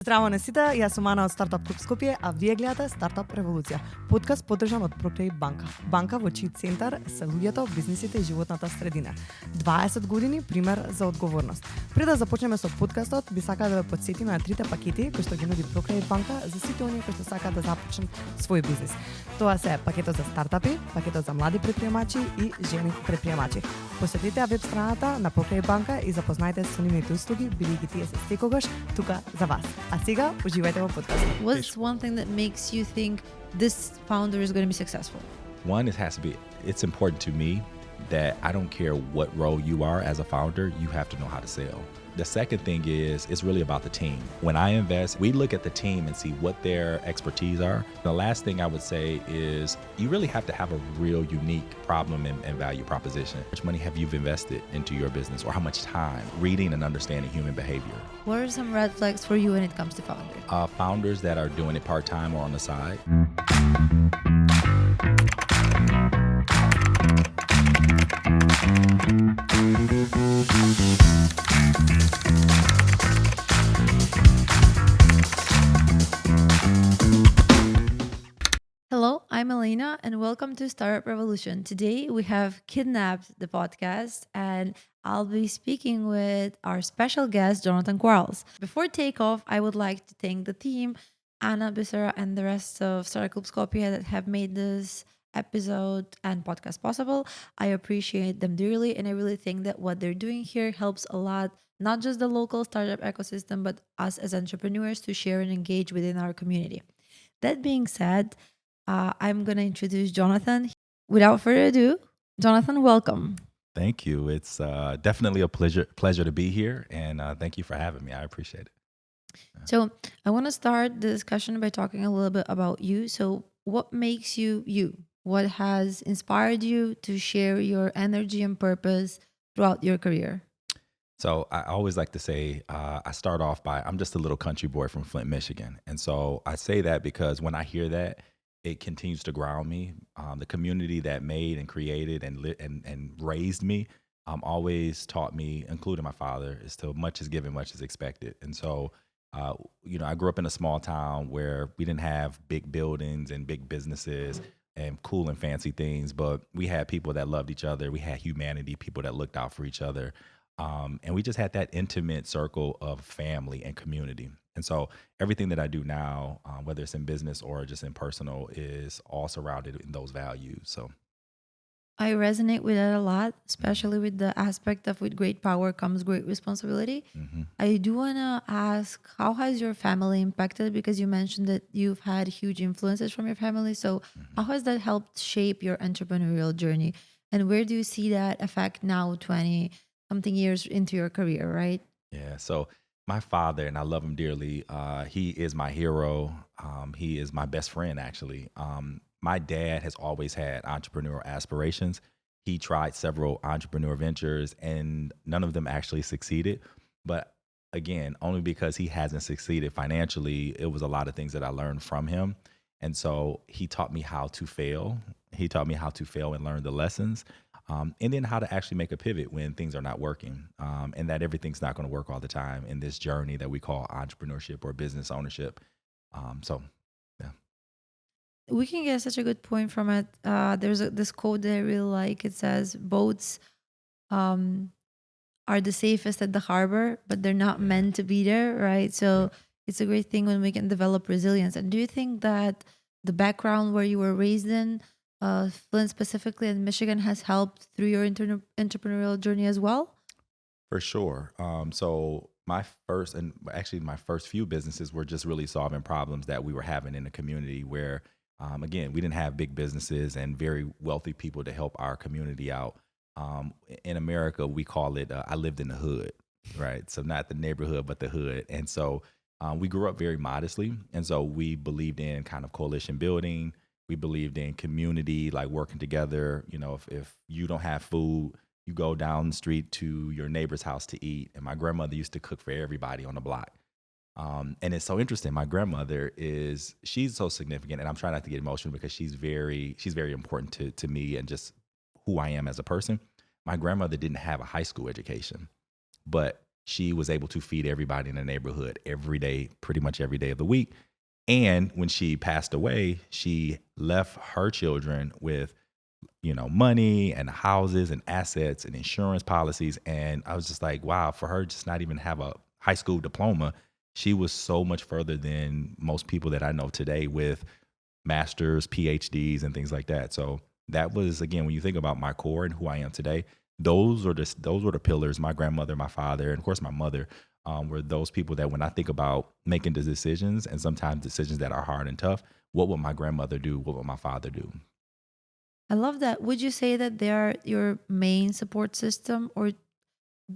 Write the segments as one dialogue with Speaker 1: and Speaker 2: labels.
Speaker 1: Здраво на сите, јас сум Ана од Стартап Клуб Скопје, а вие гледате Стартап Револуција, подкаст поддржан од ProCredit банка. Банка во чиј центар се луѓето, бизнисите и животната средина. 20 години пример за одговорност. Пред да започнеме со подкастот, би сакала да ве потсетиме на трите пакети кои што ги нуди ProCredit банка за сите оние кои што сакаат да започнат свој бизнис. Тоа се пакетот за стартапи, пакетот за млади предприемачи и жени предприемачи. Посетете веб страната на ProCredit банка и запознајте се со нивните услуги, бидејќи тие се секогаш тука за вас. А сега уживајте во подкастот.
Speaker 2: What's one thing that makes you think this founder is going to be successful?
Speaker 3: One, it's important to me that I don't care what role you are as a founder, you have to know how to sell. The second thing is, it's really about the team. When I invest, we look at the team and see what their expertise are. The last thing I would say is you really have to have a real unique problem and value proposition. How much money have you invested into your business, or how much time reading and understanding human behavior?
Speaker 2: What are some red flags for you when it comes to founders?
Speaker 3: Founders that are doing it part-time or on the side.
Speaker 2: Hello, I'm Elena, and welcome to Startup Revolution. Today we have kidnapped the podcast, and I'll be speaking with our special guest, Jonathan Quarles. Before takeoff, I would like to thank the team, Anna, Bissera, and the rest of Startup Club Skopje that have made this episode and podcast possible. I appreciate them dearly, and I really think that what they're doing here helps a lot, not just the local startup ecosystem, but us as entrepreneurs to share and engage within our community. That being said, I'm going to introduce Jonathan. Without further ado, Jonathan, welcome.
Speaker 3: Thank you. It's definitely a pleasure to be here, and thank you for having me. I appreciate it.
Speaker 2: So I want to start the discussion by talking a little bit about you. So what makes you you? What has inspired you to share your energy and purpose throughout your career?
Speaker 3: So I always like to say, I start off by, I'm just a little country boy from Flint, Michigan. And so I say that because when I hear that, it continues to ground me. The community that made and created and raised me always taught me, including my father, is to much is given, much is expected. And so, I grew up in a small town where we didn't have big buildings and big businesses and cool and fancy things, but we had people that loved each other. We had humanity, people that looked out for each other. And we just had that intimate circle of family and community. And so everything that I do now, whether it's in business or just in personal, is all surrounded in those values. So
Speaker 2: I resonate with that a lot, especially with the aspect of with great power comes great responsibility.
Speaker 3: mm-hmm.
Speaker 2: I do want to ask, how has your family impacted? Because you mentioned that you've had huge influences from your family. So how has that helped shape your entrepreneurial journey? And where do you see that effect now, 20 something years into your career, right?
Speaker 3: Yeah. So my father, and I love him dearly, he is my hero. He is my best friend, actually. My dad has always had entrepreneurial aspirations. He tried several entrepreneur ventures, and none of them actually succeeded. But again, only because he hasn't succeeded financially, it was a lot of things that I learned from him. And so he taught me how to fail. He taught me how to fail and learn the lessons. And then how to actually make a pivot when things are not working, and that everything's not going to work all the time in this journey that we call entrepreneurship or business ownership. Yeah.
Speaker 2: We can get such a good point from it. There's this quote that I really like. It says, boats are the safest at the harbor, but they're not meant to be there, right? So it's a great thing when we can develop resilience. And do you think that the background where you were raised in, Flint specifically and Michigan, has helped through your entrepreneurial journey as well?
Speaker 3: For sure. So my first few businesses were just really solving problems that we were having in the community where, again, we didn't have big businesses and very wealthy people to help our community out. In America, we call it, I lived in the hood, right? So not the neighborhood, but the hood. And so we grew up very modestly. And so we believed in kind of coalition building. We believed in community, like working together. If you don't have food, you go down the street to your neighbor's house to eat. And my grandmother used to cook for everybody on the block. And it's so interesting. My grandmother she's so significant, and I'm trying not to get emotional because she's very important to me and just who I am as a person. My grandmother didn't have a high school education, but she was able to feed everybody in the neighborhood every day, pretty much every day of the week. And when she passed away, she left her children with, money and houses and assets and insurance policies. And I was just like, wow, for her just not even have a high school diploma, she was so much further than most people that I know today with masters, PhDs, and things like that. So that was, again, when you think about my core and who I am today, those were the pillars. My grandmother, my father, and of course my mother were those people that when I think about making the decisions, and sometimes decisions that are hard and tough, what would my grandmother do? What would my father do?
Speaker 2: I love that. Would you say that they are your main support system, or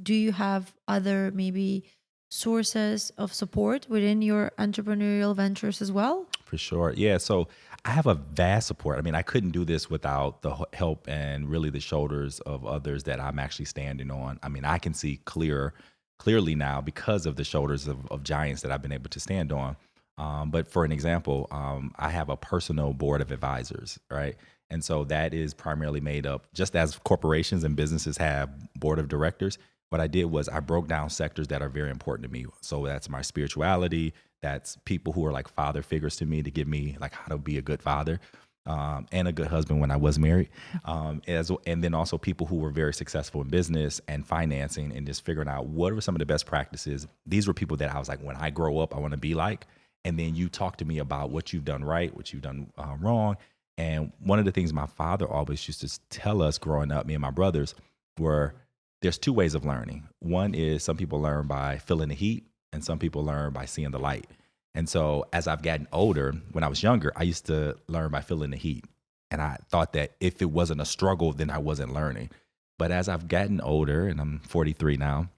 Speaker 2: do you have other maybe sources of support within your entrepreneurial ventures as well?
Speaker 3: For sure. Yeah. So I have a vast support. I mean, I couldn't do this without the help and really the shoulders of others that I'm actually standing on. I mean, I can see clearly now because of the shoulders of giants that I've been able to stand on. But for an example, I have a personal board of advisors, right? And so that is primarily made up, just as corporations and businesses have board of directors. What I did was I broke down sectors that are very important to me. So that's my spirituality. That's people who are like father figures to me to give me like how to be a good father and a good husband when I was married. And then also people who were very successful in business and financing and just figuring out what were some of the best practices. These were people that I was like, when I grow up, I want to be like. And then you talk to me about what you've done right, what you've done wrong. And one of the things my father always used to tell us growing up, me and my brothers, were there's two ways of learning. One is some people learn by feeling the heat, and some people learn by seeing the light. And so as I've gotten older, when I was younger, I used to learn by feeling the heat. And I thought that if it wasn't a struggle, then I wasn't learning. But as I've gotten older, and I'm 43 now,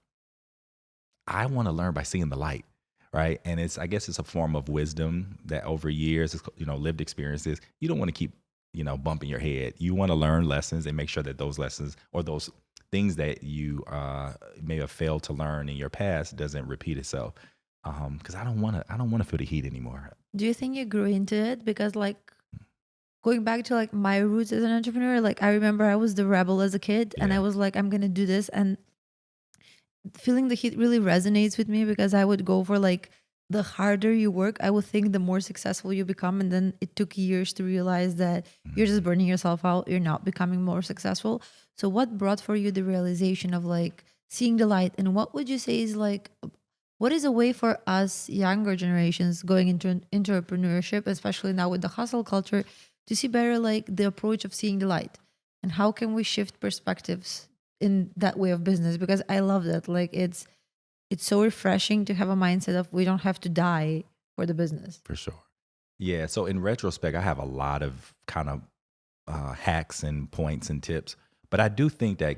Speaker 3: I want to learn by seeing the light. Right. And I guess it's a form of wisdom that over years, lived experiences, you don't want to keep, bumping your head. You want to learn lessons and make sure that those lessons or those things that you may have failed to learn in your past doesn't repeat itself. Because I don't want to feel the heat anymore.
Speaker 2: Do you think you grew into it? Because like going back to like my roots as an entrepreneur, like I remember I was the rebel as a kid and I was like, I'm going to do this. And feeling the heat really resonates with me because I would go for like the harder you work, I would think the more successful you become. And then it took years to realize that you're just burning yourself out. You're not becoming more successful. So what brought for you the realization of like seeing the light? And what would you say is like, what is a way for us younger generations going into entrepreneurship, especially now with the hustle culture, to see better like the approach of seeing the light? And how can we shift perspectives in that way of business? Because I love that. Like it's so refreshing to have a mindset of we don't have to die for the business.
Speaker 3: For sure. Yeah. So in retrospect, I have a lot of kind of hacks and points and tips, but I do think that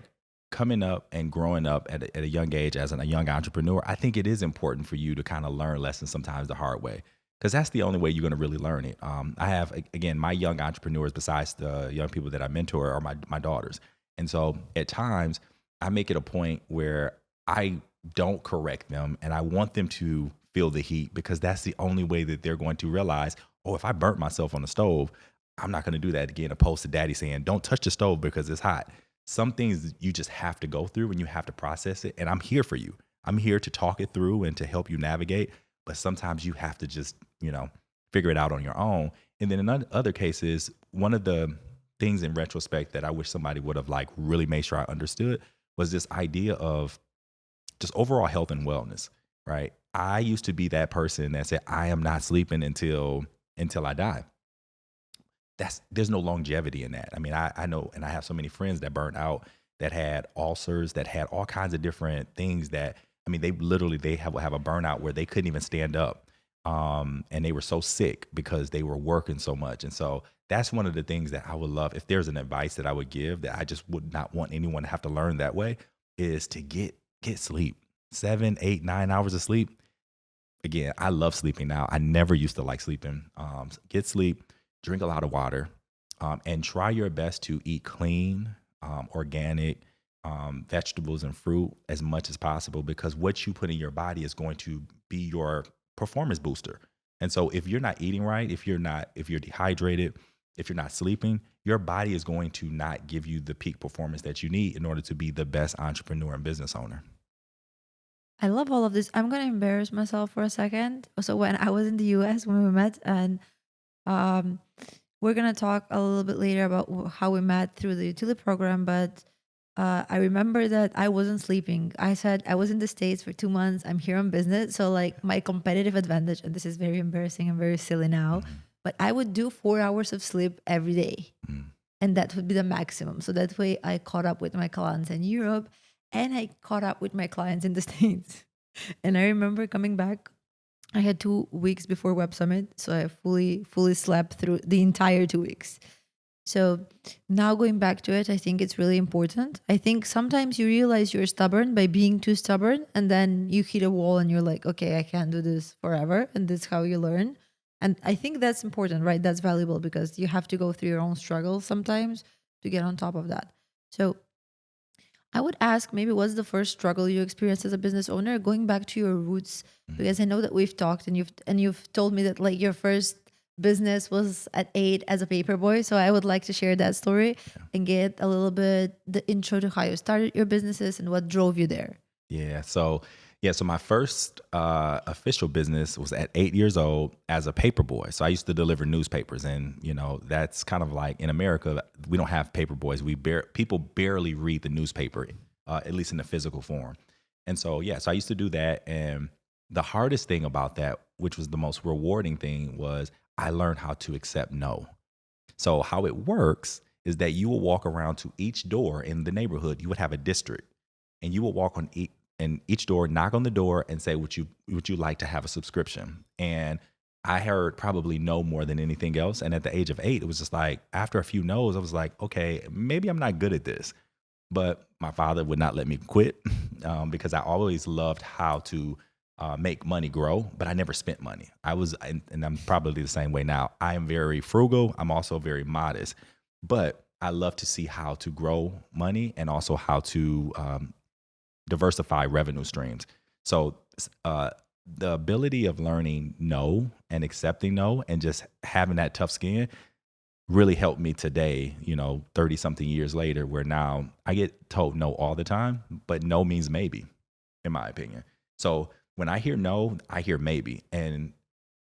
Speaker 3: coming up and growing up at a young age as a young entrepreneur, I think it is important for you to kind of learn lessons sometimes the hard way, because that's the only way you're going to really learn it. I have, again, my young entrepreneurs, besides the young people that I mentor, are my daughters. And so at times I make it a point where I don't correct them and I want them to feel the heat, because that's the only way that they're going to realize, oh, if I burnt myself on the stove, I'm not going to do that again, opposed to daddy saying, don't touch the stove because it's hot. Some things you just have to go through and you have to process it. And I'm here for you. I'm here to talk it through and to help you navigate. But sometimes you have to just, figure it out on your own. And then in other cases, one of the things in retrospect that I wish somebody would have like really made sure I understood was this idea of just overall health and wellness, right? I used to be that person that said, I am not sleeping until I die. There's no longevity in that. I mean, I know, and I have so many friends that burnt out, that had ulcers, that had all kinds of different things that, I mean, they have a burnout where they couldn't even stand up. And they were so sick because they were working so much. And so that's one of the things that I would love, if there's an advice that I would give that I just would not want anyone to have to learn that way, is to get sleep. 7, 8, 9 hours of sleep. Again, I love sleeping now. I never used to like sleeping. Get sleep, drink a lot of water, and try your best to eat clean, organic, vegetables and fruit as much as possible, because what you put in your body is going to be your performance booster. And so if you're not eating right, if you're dehydrated, if you're not sleeping, your body is going to not give you the peak performance that you need in order to be the best entrepreneur and business owner.
Speaker 2: I love all of this. I'm gonna embarrass myself for a second. So when I was in the US when we met, and um, we're gonna talk a little bit later about how we met through the utility program. But I remember that I wasn't sleeping. I said I was in the States for 2 months. I'm here on business, so like my competitive advantage, and this is very embarrassing and very silly now, but I would do 4 hours of sleep every day, and that would be the maximum. So that way, I caught up with my clients in Europe, and I caught up with my clients in the States. And I remember coming back. I had 2 weeks before Web Summit, so I fully slept through the entire 2 weeks. So now going back to it, I think it's really important. I think sometimes you realize you're stubborn by being too stubborn, and then you hit a wall and you're like, okay, I can't do this forever. And that's how you learn. And I think that's important, right? That's valuable because you have to go through your own struggles sometimes to get on top of that. So I would ask, maybe what's the first struggle you experienced as a business owner, going back to your roots, because I know that we've talked and you've told me that like your first business was at 8 as a paper boy. So I would like to share that story and get a little bit the intro to how you started your businesses and what drove you there.
Speaker 3: So my first official business was at 8 years old as a paper boy. So I used to deliver newspapers, and that's kind of like in America, we don't have paper boys. People barely read the newspaper, at least in the physical form. And so I used to do that. And the hardest thing about that, which was the most rewarding thing, was I learned how to accept no. So how it works is that you will walk around to each door in the neighborhood. You would have a district, and you will walk on each door, knock on the door, and say, would you like to have a subscription? And I heard probably no more than anything else. And at the age of 8, it was just like, after a few no's, I was like, okay, maybe I'm not good at this. But my father would not let me quit because I always loved how to make money grow, but I never spent money. And I'm probably the same way now. I am very frugal. I'm also very modest, but I love to see how to grow money and also how to diversify revenue streams. So the ability of learning no and accepting no and just having that tough skin really helped me today, 30 something years later, where now I get told no all the time, but no means maybe, in my opinion. So when I hear no, I hear maybe. And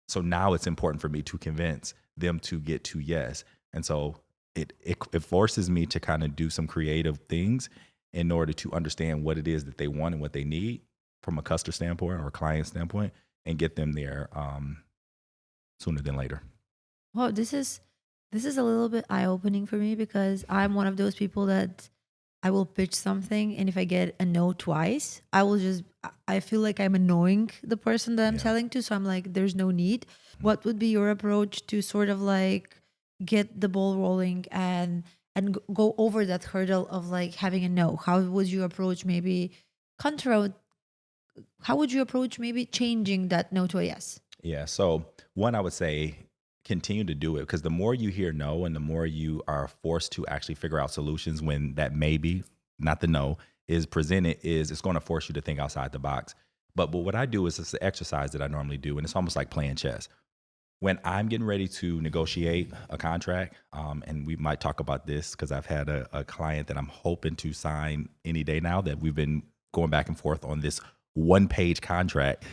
Speaker 3: so now it's important for me to convince them to get to yes. And so it forces me to kind of do some creative things in order to understand what it is that they want and what they need from a customer standpoint or a client standpoint, and get them there sooner than later.
Speaker 2: Well, this is a little bit eye-opening for me because I'm one of those people that I will pitch something, and if I get a no twice, I feel like I'm annoying the person that I'm telling to. So I'm like, there's no need. What would be your approach to sort of like get the ball rolling and go over that hurdle of like having a no? How would you approach maybe how would you approach maybe changing that no to a yes?
Speaker 3: Yeah. So one, I would say continue to do it, because the more you hear no and the more you are forced to actually figure out solutions when that maybe, not the no, is presented, it's going to force you to think outside the box. But what I do is it's an exercise that I normally do, and it's almost like playing chess. When I'm getting ready to negotiate a contract, and we might talk about this because I've had a client that I'm hoping to sign any day now, that we've been going back and forth on this one-page contract,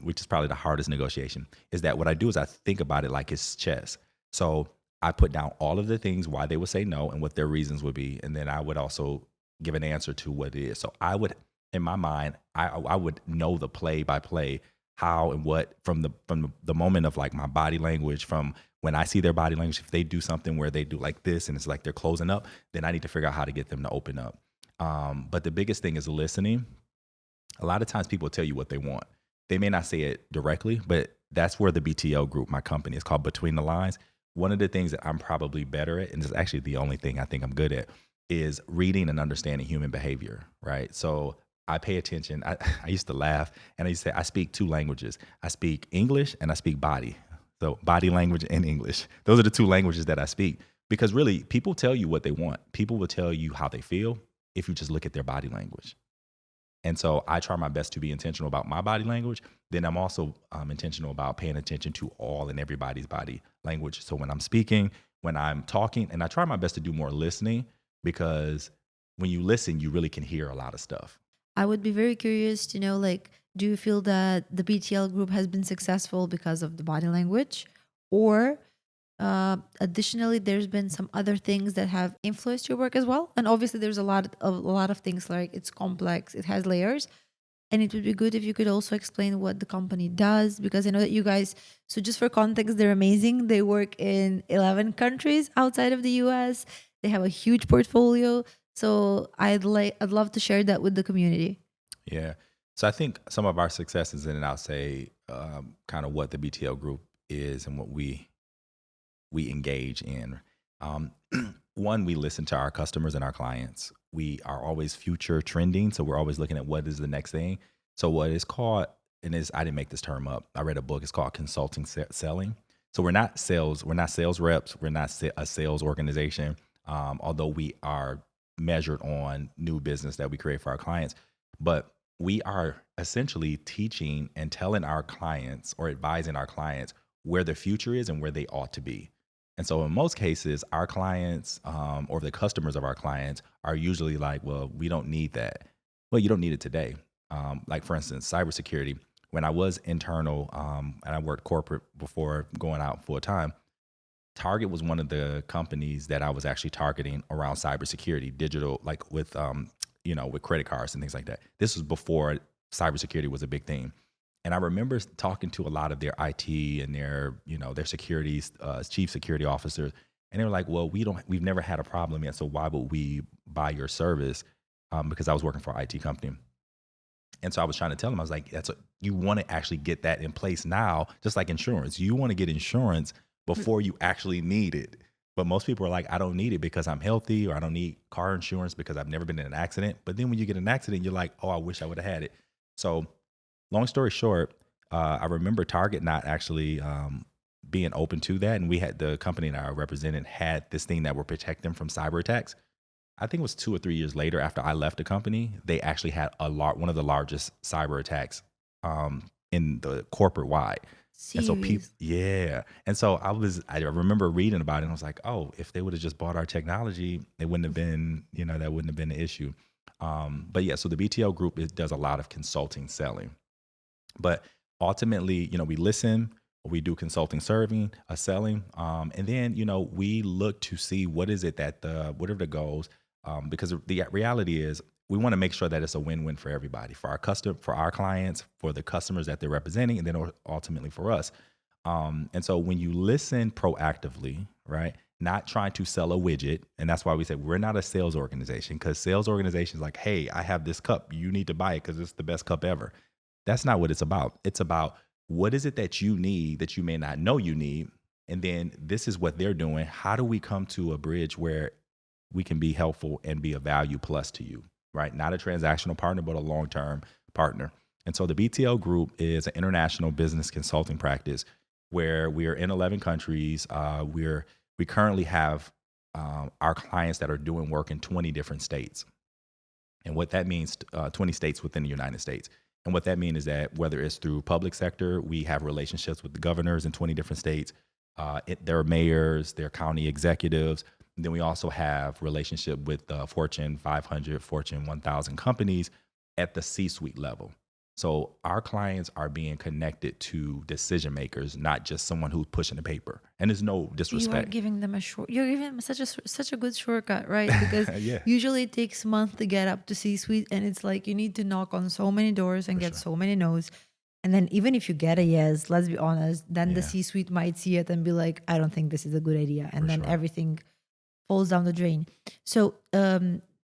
Speaker 3: which is probably the hardest negotiation, is that what I do is I think about it like it's chess. So I put down all of the things why they would say no and what their reasons would be. And then I would also give an answer to what it is. So I would, in my mind, I would know the play by play, how and what, from the moment of like my body language, from when I see their body language. If they do something where they do like this and it's like they're closing up, then I need to figure out how to get them to open up. But the biggest thing is listening. A lot of times people tell you what they want. They may not say it directly, but that's where the BTL Group, my company, is called Between the Lines. One of the things that I'm probably better at, and it's actually the only thing I think I'm good at, is reading and understanding human behavior, right? So I pay attention. I used to laugh, and I used to say I speak 2 languages. I speak English and I speak body. So body language and English. Those are the 2 languages that I speak, because really people tell you what they want. People will tell you how they feel if you just look at their body language. And so I try my best to be intentional about my body language. Then I'm also intentional about paying attention to all and everybody's body language. So when I'm speaking, when I'm talking, and I try my best to do more listening, because when you listen, you really can hear a lot of stuff.
Speaker 2: I would be very curious to know, like, do you feel that the BTL group has been successful because of the body language, or additionally, there's been some other things that have influenced your work as well? And obviously, there's a lot of things, like it's complex, it has layers, and it would be good if you could also explain what the company does, because I know that you guys. So just for context, they're amazing. They work in 11 countries outside of the US. They have a huge portfolio. So I'd love to share that with the community.
Speaker 3: Yeah. So I think some of our successes, and I'll say kind of what the BTL group is and what we engage in. One, we listen to our customers and our clients. We are always future trending, so we're always looking at what is the next thing. So what is called, and is I didn't make this term up. I read a book. It's called consulting selling. So we're not sales. We're not sales reps. We're not a sales organization. Although we are measured on new business that we create for our clients, but we are essentially teaching and telling our clients or advising our clients where the future is and where they ought to be. And so in most cases, our clients or the customers of our clients are usually like, well, we don't need that. Well, you don't need it today. Like for instance, cybersecurity. When I was internal and I worked corporate before going out full time, Target was one of the companies that I was actually targeting around cybersecurity, digital, like with with credit cards and things like that. This was before cybersecurity was a big thing. And I remember talking to a lot of their IT and their security, chief security officers, and they were like, "Well, we've never had a problem yet, so why would we buy your service?" Because I was working for an IT company, and so I was trying to tell them, I was like, you want to actually get that in place now, just like insurance. You want to get insurance before you actually need it. But most people are like, I don't need it because I'm healthy, or I don't need car insurance because I've never been in an accident. But then when you get in an accident, you're like, oh, I wish I would have had it. So long story short, I remember Target not actually being open to that. And we had the company that I represented had this thing that would protect them from cyber attacks. I think it was 2 or 3 years later after I left the company, they actually had one of the largest cyber attacks in the corporate wide. And so people, yeah. And so I remember reading about it and I was like, oh, if they would have just bought our technology, it wouldn't have been, that wouldn't have been an issue. But yeah, so the BTL group does a lot of consulting selling. But ultimately, we listen, we do consulting selling, and then, we look to see what is it that what are the goals, because the reality is we want to make sure that it's a win-win for everybody, for our clients, for the customers that they're representing, and then ultimately for us. And so when you listen proactively, right, not trying to sell a widget, and that's why we say we're not a sales organization, because sales organizations like, hey, I have this cup, you need to buy it because it's the best cup ever. That's not what it's about. It's about what is it that you need that you may not know you need, and then this is what they're doing. How do we come to a bridge where we can be helpful and be a value plus to you, right? Not a transactional partner, but a long-term partner. And so the BTL Group is an international business consulting practice where we are in 11 countries. We currently have our clients that are doing work in 20 different states. And what that means, 20 states within the United States. And what that means is that whether it's through public sector, we have relationships with the governors in 20 different states, their mayors, their county executives. And then we also have relationship with Fortune 500, Fortune 1000 companies at the C-suite level. So our clients are being connected to decision makers, not just someone who's pushing the paper. And there's no disrespect.
Speaker 2: You are giving them you're giving them such a good shortcut, right? Because
Speaker 3: Yeah.
Speaker 2: usually it takes months to get up to C-suite, and it's like you need to knock on so many doors and get so many no's. And then even if you get a yes, let's be honest, then the C-suite might see it and be like, I don't think this is a good idea. And then everything falls down the drain. So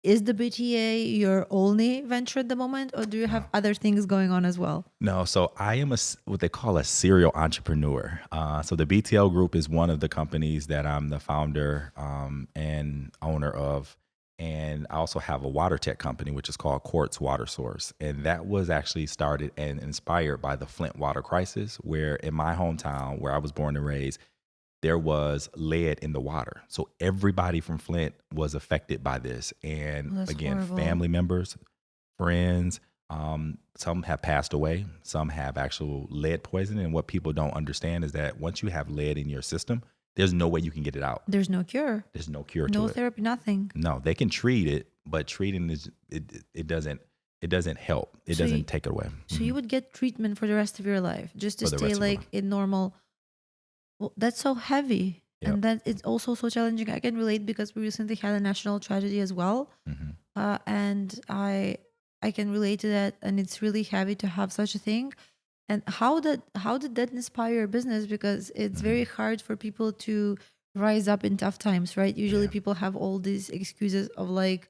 Speaker 2: is the BTA your only venture at the moment, or do you have other things going on as well?
Speaker 3: No, so I am what they call a serial entrepreneur. So the BTL Group is one of the companies that I'm the founder and owner of. And I also have a water tech company, which is called Quartz Water Source. And that was actually started and inspired by the Flint water crisis, where in my hometown, where I was born and raised, there was lead in the water. So everybody from Flint was affected by this. And again, horrible. Family members, friends, some have passed away. Some have actual lead poisoning. And what people don't understand is that once you have lead in your system, there's no way you can get it out.
Speaker 2: There's no cure.
Speaker 3: There's no cure to it.
Speaker 2: No therapy, nothing.
Speaker 3: No, they can treat it, but treating it doesn't It doesn't help. It doesn't take it away.
Speaker 2: So you would get treatment for the rest of your life just to
Speaker 3: For the
Speaker 2: stay
Speaker 3: rest of your
Speaker 2: like
Speaker 3: life.
Speaker 2: in normal. Well, that's so heavy.
Speaker 3: Yep.
Speaker 2: And that it's also so challenging. I can relate because we recently had a national tragedy as well. And I can relate to that, and it's really heavy to have such a thing. And how did that inspire your business? Because it's very hard for people to rise up in tough times, right? Usually people have all these excuses of like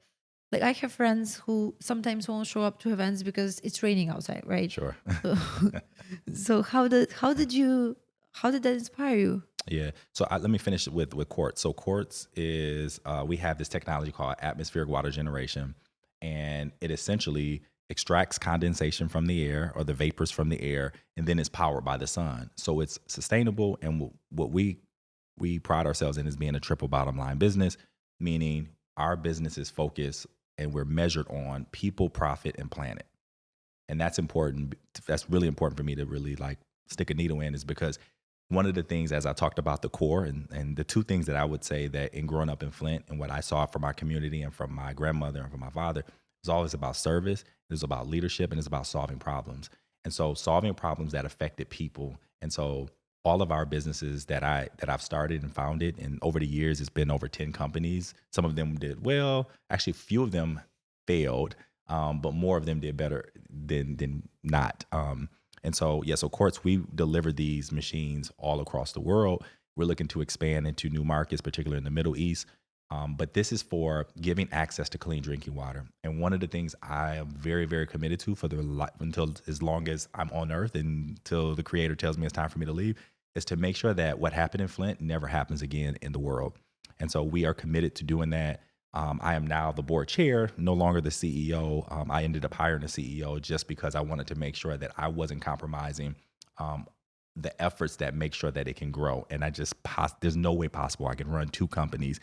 Speaker 2: I have friends who sometimes won't show up to events because it's raining outside, right?
Speaker 3: Sure.
Speaker 2: So how did that inspire you?
Speaker 3: Yeah. So let me finish with Quartz. So Quartz is, we have this technology called atmospheric water generation, and it essentially extracts condensation from the air or the vapors from the air, and then it's powered by the sun. So it's sustainable. And what we pride ourselves in is being a triple bottom line business, meaning our business is focused and we're measured on people, profit, and planet. And that's important. That's really important for me to really like stick a needle in, is because one of the things, as I talked about the core, and the two things that I would say that in growing up in Flint and what I saw from my community and from my grandmother and from my father, is always about service, it's about leadership, and it's about solving problems. And so solving problems that affected people. And so all of our businesses that I've started and founded, and over the years, it's been over 10 companies. Some of them did well. Actually, few of them failed, but more of them did better than not. And so, so Quartz, we deliver these machines all across the world. We're looking to expand into new markets, particularly in the Middle East. But this is for giving access to clean drinking water. And one of the things I am very, very committed to until as long as I'm on earth, until the Creator tells me it's time for me to leave, is to make sure that what happened in Flint never happens again in the world. And so we are committed to doing that. I am now the board chair, no longer the CEO. I ended up hiring a CEO just because I wanted to make sure that I wasn't compromising the efforts that make sure that it can grow. And there's no way possible I can run two companies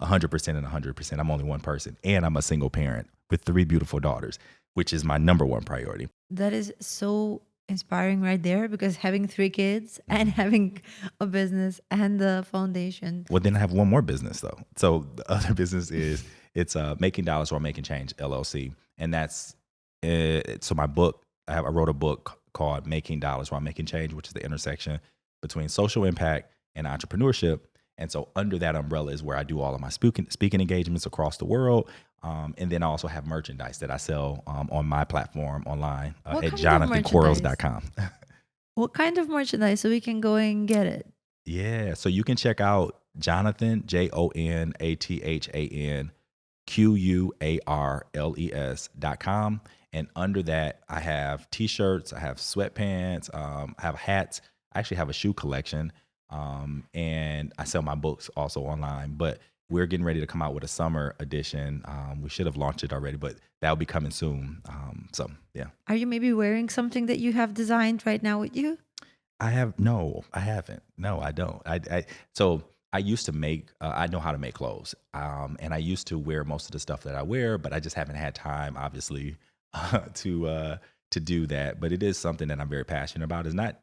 Speaker 3: 100% and 100%. I'm only one person, and I'm a single parent with 3 beautiful daughters, which is my number one priority.
Speaker 2: That is so inspiring right there, because having 3 kids and having a business and the foundation.
Speaker 3: Well, then I have one more business though. So the other business is Making Dollars While Making Change, LLC. And that's so my book, I wrote a book called Making Dollars While Making Change, which is the intersection between social impact and entrepreneurship. And so under that umbrella is where I do all of my speaking engagements across the world. And then I also have merchandise that I sell on my platform online at JonathanQuarles.com.
Speaker 2: What kind of merchandise, so we can go and get it?
Speaker 3: Yeah, so you can check out Jonathan, JonathanQuarles.com. And under that, I have t-shirts, I have sweatpants, I have hats. I actually have a shoe collection. And I sell my books also online, but we're getting ready to come out with a summer edition. We should have launched it already, but that'll be coming soon. So yeah.
Speaker 2: Are you maybe wearing something that you have designed right now with you?
Speaker 3: No, I haven't. No, I don't. So I used to make, I know how to make clothes. And I used to wear most of the stuff that I wear, but I just haven't had time, obviously, to do that. But it is something that I'm very passionate about. It's not,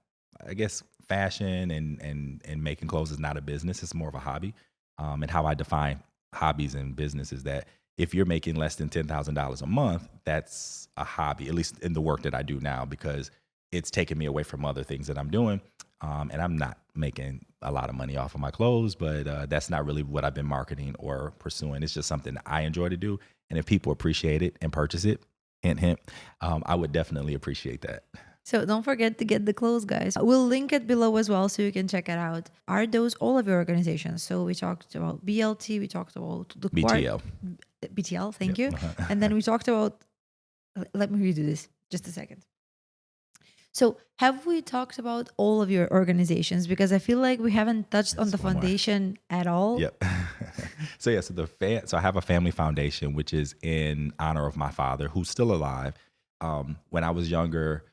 Speaker 3: I guess, fashion and making clothes is not a business. It's more of a hobby. And how I define hobbies and business is that if you're making less than $10,000 a month, that's a hobby, at least in the work that I do now, because it's taking me away from other things that I'm doing. And I'm not making a lot of money off of my clothes, but that's not really what I've been marketing or pursuing. It's just something that I enjoy to do. And if people appreciate it and purchase it, hint, hint, I would definitely appreciate that.
Speaker 2: So don't forget to get the clothes, guys. We'll link it below as well so you can check it out. Are those all of your organizations? So we talked about BLT, we talked about the
Speaker 3: BTL.
Speaker 2: BTL, thank you. And then we talked about, let me redo this, just a second. So have we talked about all of your organizations? Because I feel like we haven't touched on the foundation at all.
Speaker 3: Yep. So I have a family foundation, which is in honor of my father, who's still alive. When I was younger,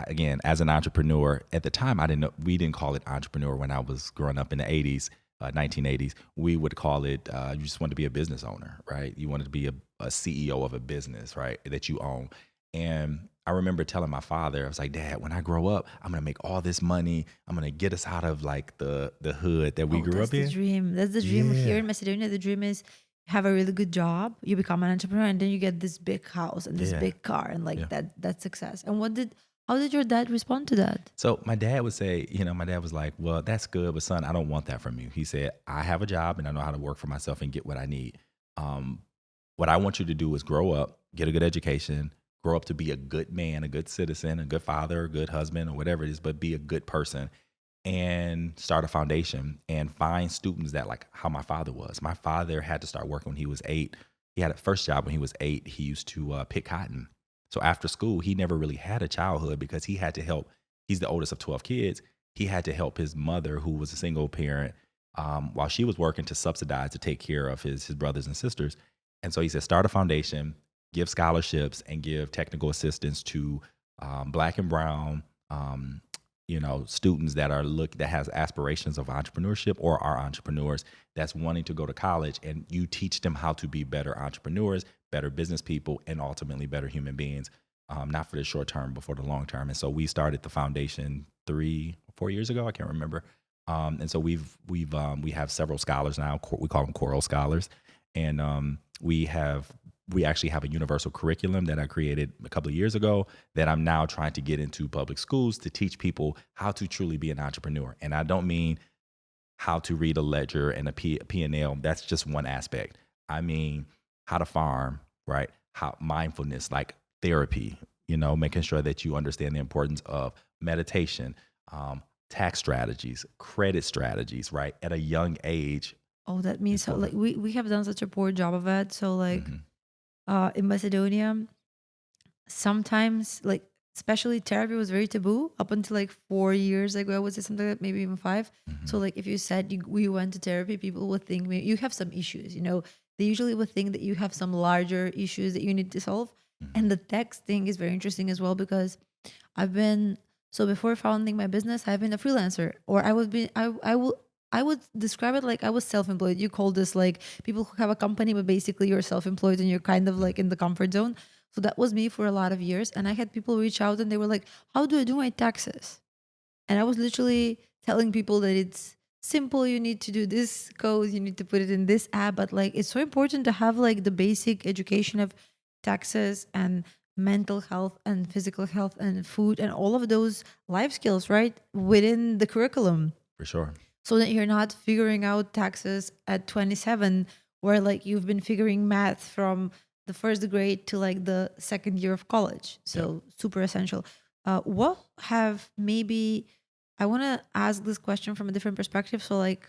Speaker 3: again, as an entrepreneur, at the time, we didn't call it entrepreneur when I was growing up in the 80s, 1980s. We would call it, you just wanted to be a business owner, right? You wanted to be a CEO of a business, right, that you own. And I remember telling my father, I was like, Dad, when I grow up, I'm going to make all this money. I'm going to get us out of like the hood that we grew up in.
Speaker 2: That's the dream. That's the dream here in Macedonia. The dream is have a really good job, you become an entrepreneur, and then you get this big house and this
Speaker 3: Yeah.
Speaker 2: big car and like
Speaker 3: Yeah.
Speaker 2: that's success. And how did your dad respond to that?
Speaker 3: So my dad would say, my dad was like, well, that's good, but son, I don't want that from you. He said, I have a job and I know how to work for myself and get what I need. What I want you to do is grow up, get a good education, grow up to be a good man, a good citizen, a good father, a good husband, or whatever it is, but be a good person and start a foundation and find students that like how my father was. My father had to start working when he was 8. He had a first job when he was 8. He used to pick cotton. So after school, he never really had a childhood because he had to help. He's the oldest of 12 kids. He had to help his mother, who was a single parent, while she was working to subsidize to take care of his brothers and sisters. And so he said, start a foundation, give scholarships, and give technical assistance to Black and brown, students that has aspirations of entrepreneurship or are entrepreneurs that's wanting to go to college, and you teach them how to be better entrepreneurs, better business people, and ultimately better human beings, not for the short term, but for the long term. And so we started the foundation 3 or 4 years ago. I can't remember. And so we have several scholars now. We call them Quarles scholars. And we actually have a universal curriculum that I created a couple of years ago that I'm now trying to get into public schools to teach people how to truly be an entrepreneur. And I don't mean how to read a ledger and a P&L. That's just one aspect. I mean how to farm, right? How mindfulness, like therapy, making sure that you understand the importance of meditation, tax strategies, credit strategies, right? At a young age.
Speaker 2: Oh, that means so like we have done such a poor job of it. So like in Macedonia, sometimes like especially therapy was very taboo up until like 4 years ago. I would say something like that, maybe even 5. So like if you said we went to therapy, people would think maybe you have some issues. They usually would think that you have some larger issues that you need to solve. And the tax thing is very interesting as well because before founding my business, I've been a freelancer, or I would describe it like I was self-employed. You call this like people who have a company, but basically you're self-employed and you're kind of like in the comfort zone. So that was me for a lot of years. And I had people reach out and they were like, how do I do my taxes? And I was literally telling people that it's simple. You need to do this code. You need to put it in this app. But like, it's so important to have like the basic education of taxes and mental health and physical health and food and all of those life skills, right? Within the curriculum.
Speaker 3: For sure.
Speaker 2: So that you're not figuring out taxes at 27, where like you've been figuring math from the first grade to like the second year of college. So super essential. I want to ask this question from a different perspective. So like,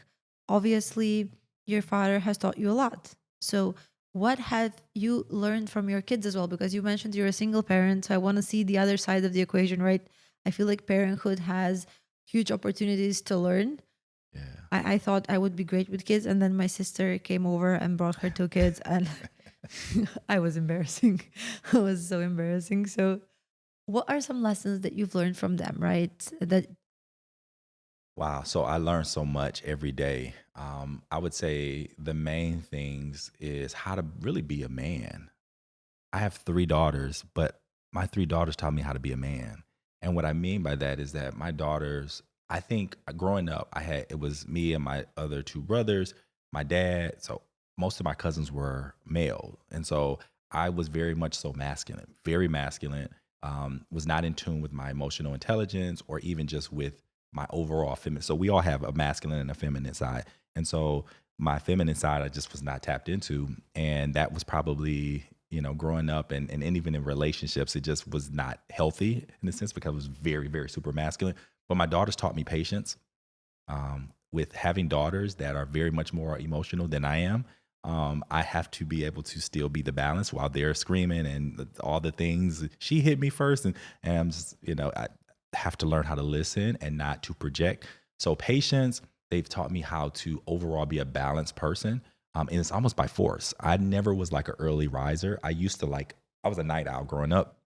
Speaker 2: obviously your father has taught you a lot. So what have you learned from your kids as well? Because you mentioned you're a single parent. So I want to see the other side of the equation, right? I feel like parenthood has huge opportunities to learn.
Speaker 3: Yeah.
Speaker 2: I thought I would be great with kids, and then my sister came over and brought her 2 kids, and I was embarrassing. It was so embarrassing. So what are some lessons that you've learned from them, right?
Speaker 3: Wow. So I learn so much every day. I would say the main things is how to really be a man. I have 3 daughters, but my 3 daughters taught me how to be a man. And what I mean by that is that my daughters, I think growing up, it was me and my other 2 brothers, my dad. So most of my cousins were male. And so I was very much so masculine, very masculine, was not in tune with my emotional intelligence or even just with my overall feminine. So we all have a masculine and a feminine side. And so my feminine side, I just was not tapped into. And that was probably, growing up and even in relationships, it just was not healthy in a sense because I was very, very super masculine. But my daughters taught me patience. With having daughters that are very much more emotional than I am, I have to be able to still be the balance while they're screaming and all the things. She hit me first, and I'm just, I have to learn how to listen and not to project. So patience, they've taught me how to overall be a balanced person. And it's almost by force. I never was like an early riser. I was a night owl growing up.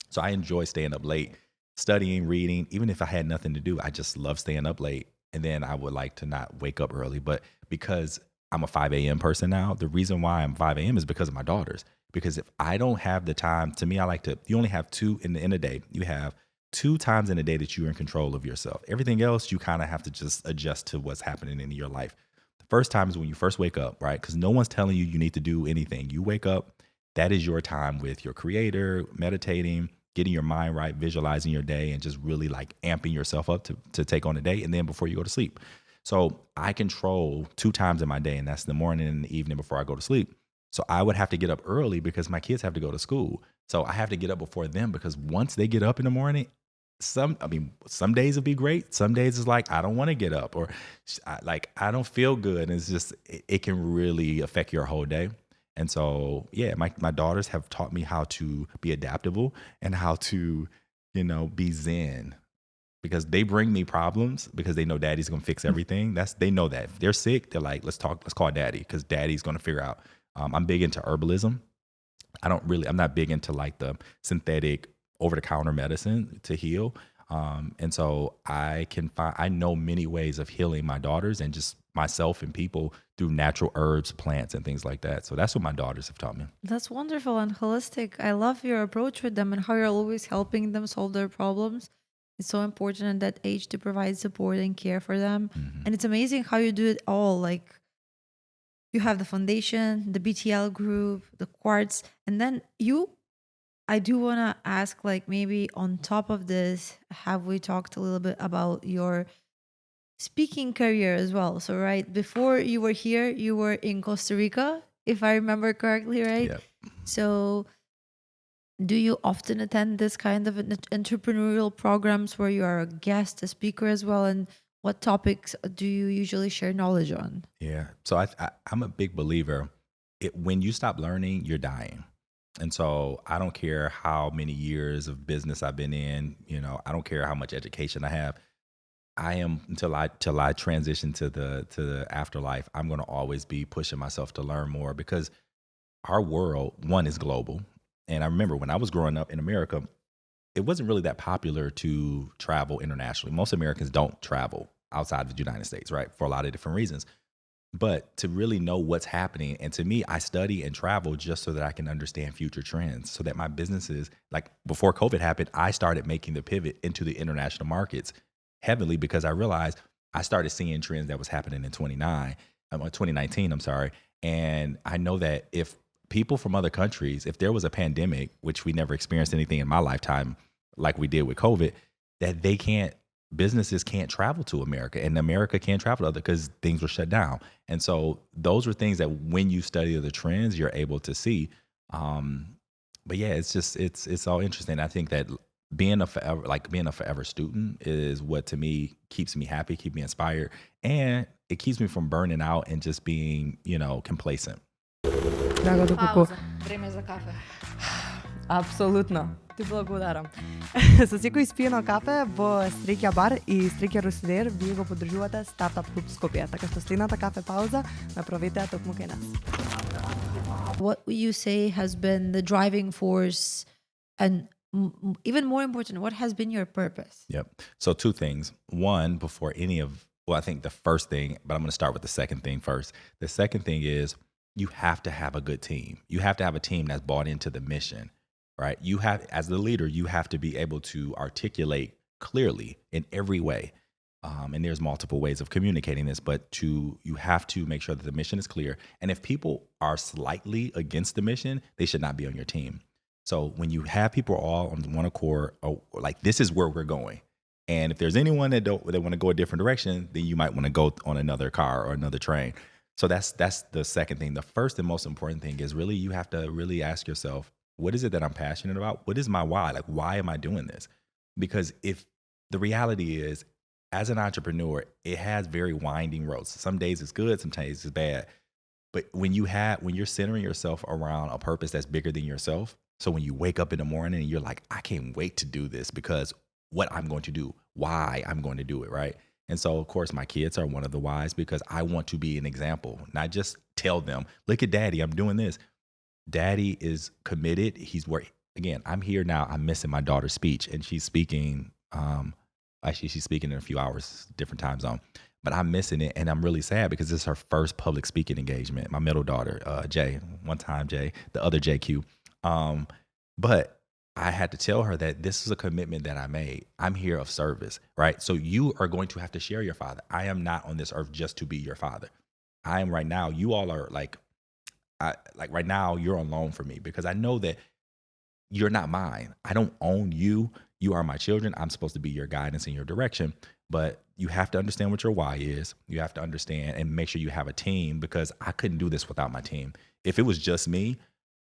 Speaker 3: So I enjoy staying up late, studying, reading. Even if I had nothing to do, I just love staying up late. And then I would like to not wake up early. But because I'm a 5 a.m. person now, the reason why I'm 5 a.m. is because of my daughters. Because if I don't have the time, to me, you only have 2 in a day. You have 2 times in a day that you're in control of yourself. Everything else, you kind of have to just adjust to what's happening in your life. The first time is when you first wake up, right? Because no one's telling you need to do anything. You wake up, that is your time with your creator, meditating, getting your mind right, visualizing your day, and just really like amping yourself up to take on the day. And then before you go to sleep. So I control 2 times in my day, and that's the morning and the evening before I go to sleep. So I would have to get up early because my kids have to go to school. So I have to get up before them, because once they get up in the morning, some days will be great. Some days it's like, I don't want to get up, or I don't feel good. And it's just, it can really affect your whole day. And so, yeah, my daughters have taught me how to be adaptable and how to, be zen, because they bring me problems because they know daddy's going to fix everything. They know that if they're sick, they're like, let's call daddy, because daddy's going to figure out. I'm big into herbalism. I'm not big into like the synthetic over-the-counter medicine to heal. And so I know many ways of healing my daughters and just myself and people through natural herbs, plants, and things like that. So that's what my daughters have taught me.
Speaker 2: That's wonderful and holistic. I love your approach with them and how you're always helping them solve their problems. It's so important at that age to provide support and care for them.
Speaker 3: Mm-hmm.
Speaker 2: And it's amazing how you do it all. Like, you have the foundation, the BTL Group, the Quartz, and then I do want to ask, like, maybe on top of this, have we talked a little bit about your speaking career as well? So, right, before you were here, you were in Costa Rica, if I remember correctly, right?
Speaker 3: Yep.
Speaker 2: So do you often attend this kind of entrepreneurial programs where you are a guest, a speaker as well? And what topics do you usually share knowledge on?
Speaker 3: Yeah. So I'm a big believer. When you stop learning, you're dying. And so I don't care how many years of business I've been in, I don't care how much education I have. I am, until I transition to the afterlife, I'm going to always be pushing myself to learn more, because our world, one, is global. And I remember when I was growing up in America, it wasn't really that popular to travel internationally. Most Americans don't travel outside of the United States, right? For a lot of different reasons. But to really know what's happening, and to me, I study and travel just so that I can understand future trends, so that my businesses, like before COVID happened, I started making the pivot into the international markets heavily, because I realized I started seeing trends that was happening in 2019, And I know that if people from other countries, if there was a pandemic, which we never experienced anything in my lifetime like we did with COVID, that businesses can't travel to America, and America can't travel to other, because things were shut down. And so those were things that when you study the trends, you're able to see. But yeah, it's all interesting. I think that being a forever student is what, to me, keeps me happy, keeps me inspired, and it keeps me from burning out and just being, complacent.
Speaker 2: Pauza. Време за кафе.
Speaker 1: Апсолутно. Ти благодарам. Со секој испиено кафе во Стрекја бар и Стрекја Русидер вие го поддржувате Стартап Клуб Скопје, така што следната кафе пауза направете токму кај нас.
Speaker 2: What would you say has been the driving force, and even more important, what has been your purpose?
Speaker 3: Yep. So 2 things. One, I think the first thing, but I'm going to start with the second thing first. The second thing is, you have to have a good team. You have to have a team that's bought into the mission, right? You have, as the leader, you have to be able to articulate clearly in every way. And there's multiple ways of communicating this, but you have to make sure that the mission is clear. And if people are slightly against the mission, they should not be on your team. So when you have people all on one accord, like, this is where we're going. And if there's anyone that want to go a different direction, then you might want to go on another car or another train. So that's the second thing. The first and most important thing is, really, you have to really ask yourself, what is it that I'm passionate about? What is my why? Like, why am I doing this? Because if the reality is, as an entrepreneur, it has very winding roads. Some days it's good, some days it's bad. But when you're centering yourself around a purpose that's bigger than yourself, so when you wake up in the morning and you're like, I can't wait to do this, because what I'm going to do, why I'm going to do it, right? And so, of course, my kids are one of the whys, because I want to be an example, not just tell them, look at daddy, I'm doing this. Daddy is committed. He's working. Again, I'm here now. I'm missing my daughter's speech, and she's speaking. She's speaking in a few hours, different time zone. But I'm missing it, and I'm really sad, because this is her first public speaking engagement. My middle daughter, Jay, one time Jay, the other JQ. But I had to tell her that this is a commitment that I made. I'm here of service, right? So you are going to have to share your father. I am not on this earth just to be your father. I am right now, you all are like right now you're on loan for me because I know that you're not mine. I don't own you. You are my children. I'm supposed to be your guidance and your direction, but you have to understand what your why is. You have to understand and make sure you have a team because I couldn't do this without my team. If it was just me,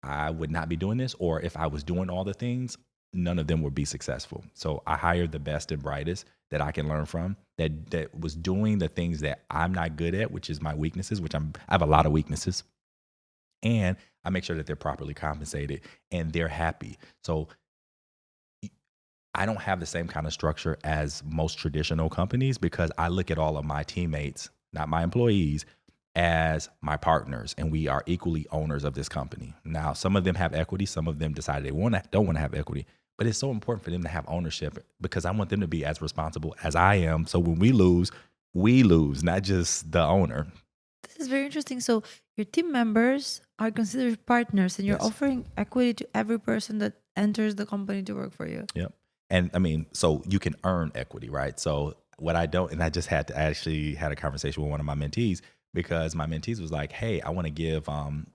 Speaker 3: I would not be doing this. Or if I was doing all the things, none of them would be successful. So I hired the best and brightest that I can learn from that was doing the things that I'm not good at, which is my weaknesses, I have a lot of weaknesses. And I make sure that they're properly compensated and they're happy. So I don't have the same kind of structure as most traditional companies because I look at all of my teammates, not my employees, as my partners, and we are equally owners of this company. Now, some of them have equity, some of them decided they don't want to have equity, but it's so important for them to have ownership because I want them to be as responsible as I am. So when we lose, not just the owner.
Speaker 2: This is very interesting. So your team members are considered partners, and you're
Speaker 3: Yes.
Speaker 2: offering equity to every person that enters the company to work for you.
Speaker 3: Yep. And I mean, so you can earn equity, right? So what I don't, and I just had to actually had a conversation with one of my mentees because my mentees was like, hey, I want to give, I'm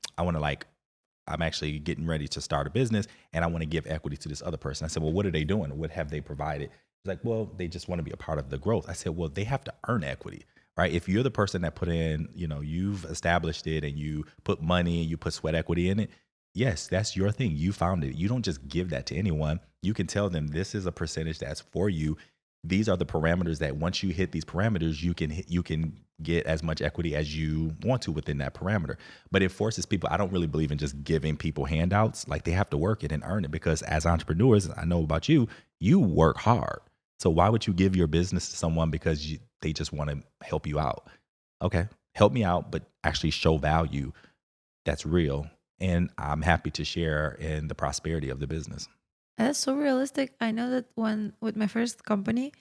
Speaker 3: actually getting ready to start a business and I want to give equity to this other person. I said, well, what are they doing? What have they provided? He's like, well, they just want to be a part of the growth. I said, well, they have to earn equity, right? If you're the person that put in, you've established it and you put money, you put sweat equity in it. Yes, that's your thing. You found it. You don't just give that to anyone. You can tell them this is a percentage that's for you. These are the parameters that once you hit these parameters, you can get as much equity as you want to within that parameter. But it forces people. I don't really believe in just giving people handouts. Like they have to work it and earn it because as entrepreneurs, I know about you, you work hard. So why would you give your business to someone because they just want to help you out? Okay, help me out, but actually show value that's real. And I'm happy to share in the prosperity of the business.
Speaker 2: That's so realistic. I know that when with my first company,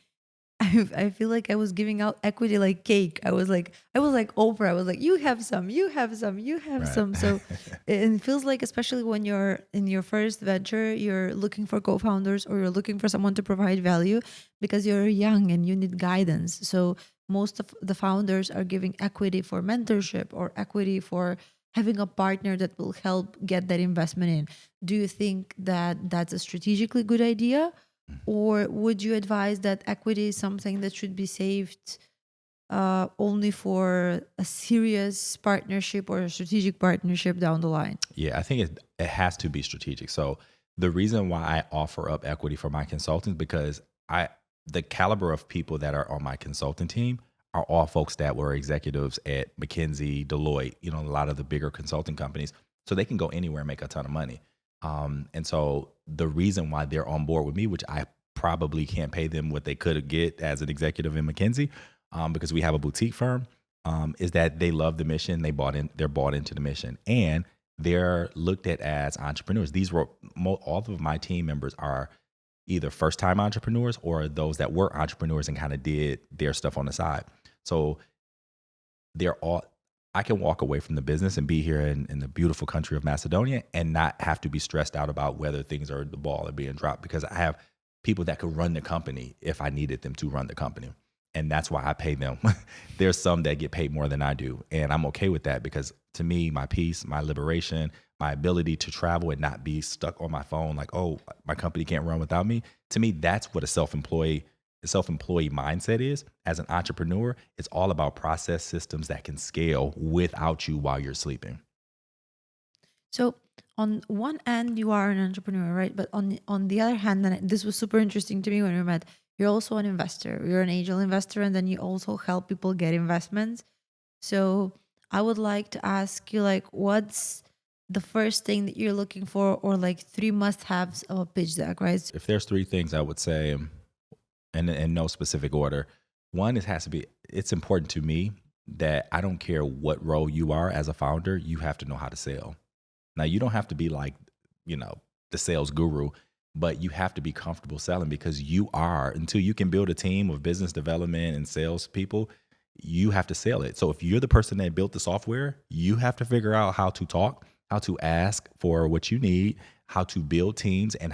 Speaker 2: I feel like I was giving out equity like cake. I was like Oprah. I was like, you have some, you have some, you have
Speaker 3: Right.
Speaker 2: some. So it feels like, especially when you're in your first venture, you're looking for co-founders or you're looking for someone to provide value because you're young and you need guidance. So most of the founders are giving equity for mentorship or equity for having a partner that will help get that investment in. Do you think that that's a strategically good idea? Or would you advise that equity is something that should be saved only for a serious partnership or a strategic partnership down the line?
Speaker 3: Yeah, I think it has to be strategic. So the reason why I offer up equity for my consultants because the caliber of people that are on my consulting team are all folks that were executives at McKinsey, Deloitte, a lot of the bigger consulting companies. So they can go anywhere and make a ton of money. And so the reason why they're on board with me, which I probably can't pay them what they could get as an executive in McKinsey, because we have a boutique firm, is that they love the mission. They're bought into the mission, and they're looked at as entrepreneurs. All of my team members are either first-time entrepreneurs or those that were entrepreneurs and kind of did their stuff on the side. So I can walk away from the business and be here in the beautiful country of Macedonia and not have to be stressed out about whether things are the ball are being dropped because I have people that could run the company if I needed them to run the company. And that's why I pay them. There's some that get paid more than I do. And I'm okay with that because to me, my peace, my liberation, my ability to travel and not be stuck on my phone like, oh, my company can't run without me. To me, that's what a self-employee mindset is. As an entrepreneur, it's all about process systems that can scale without you while you're sleeping.
Speaker 2: So on one end, you are an entrepreneur, right? But on the other hand, and this was super interesting to me when we met, you're also an investor. You're an angel investor, and then you also help people get investments. So I would like to ask you, like, what's the first thing that you're looking for, or like 3 must-haves of a pitch deck, right?
Speaker 3: If there's 3 things I would say, and in no specific order, one, it's important to me that I don't care what role you are as a founder, you have to know how to sell. Now, you don't have to be like, the sales guru, but you have to be comfortable selling because until you can build a team of business development and sales people, you have to sell it. So if you're the person that built the software, you have to figure out how to talk, how to ask for what you need, how to build teams, and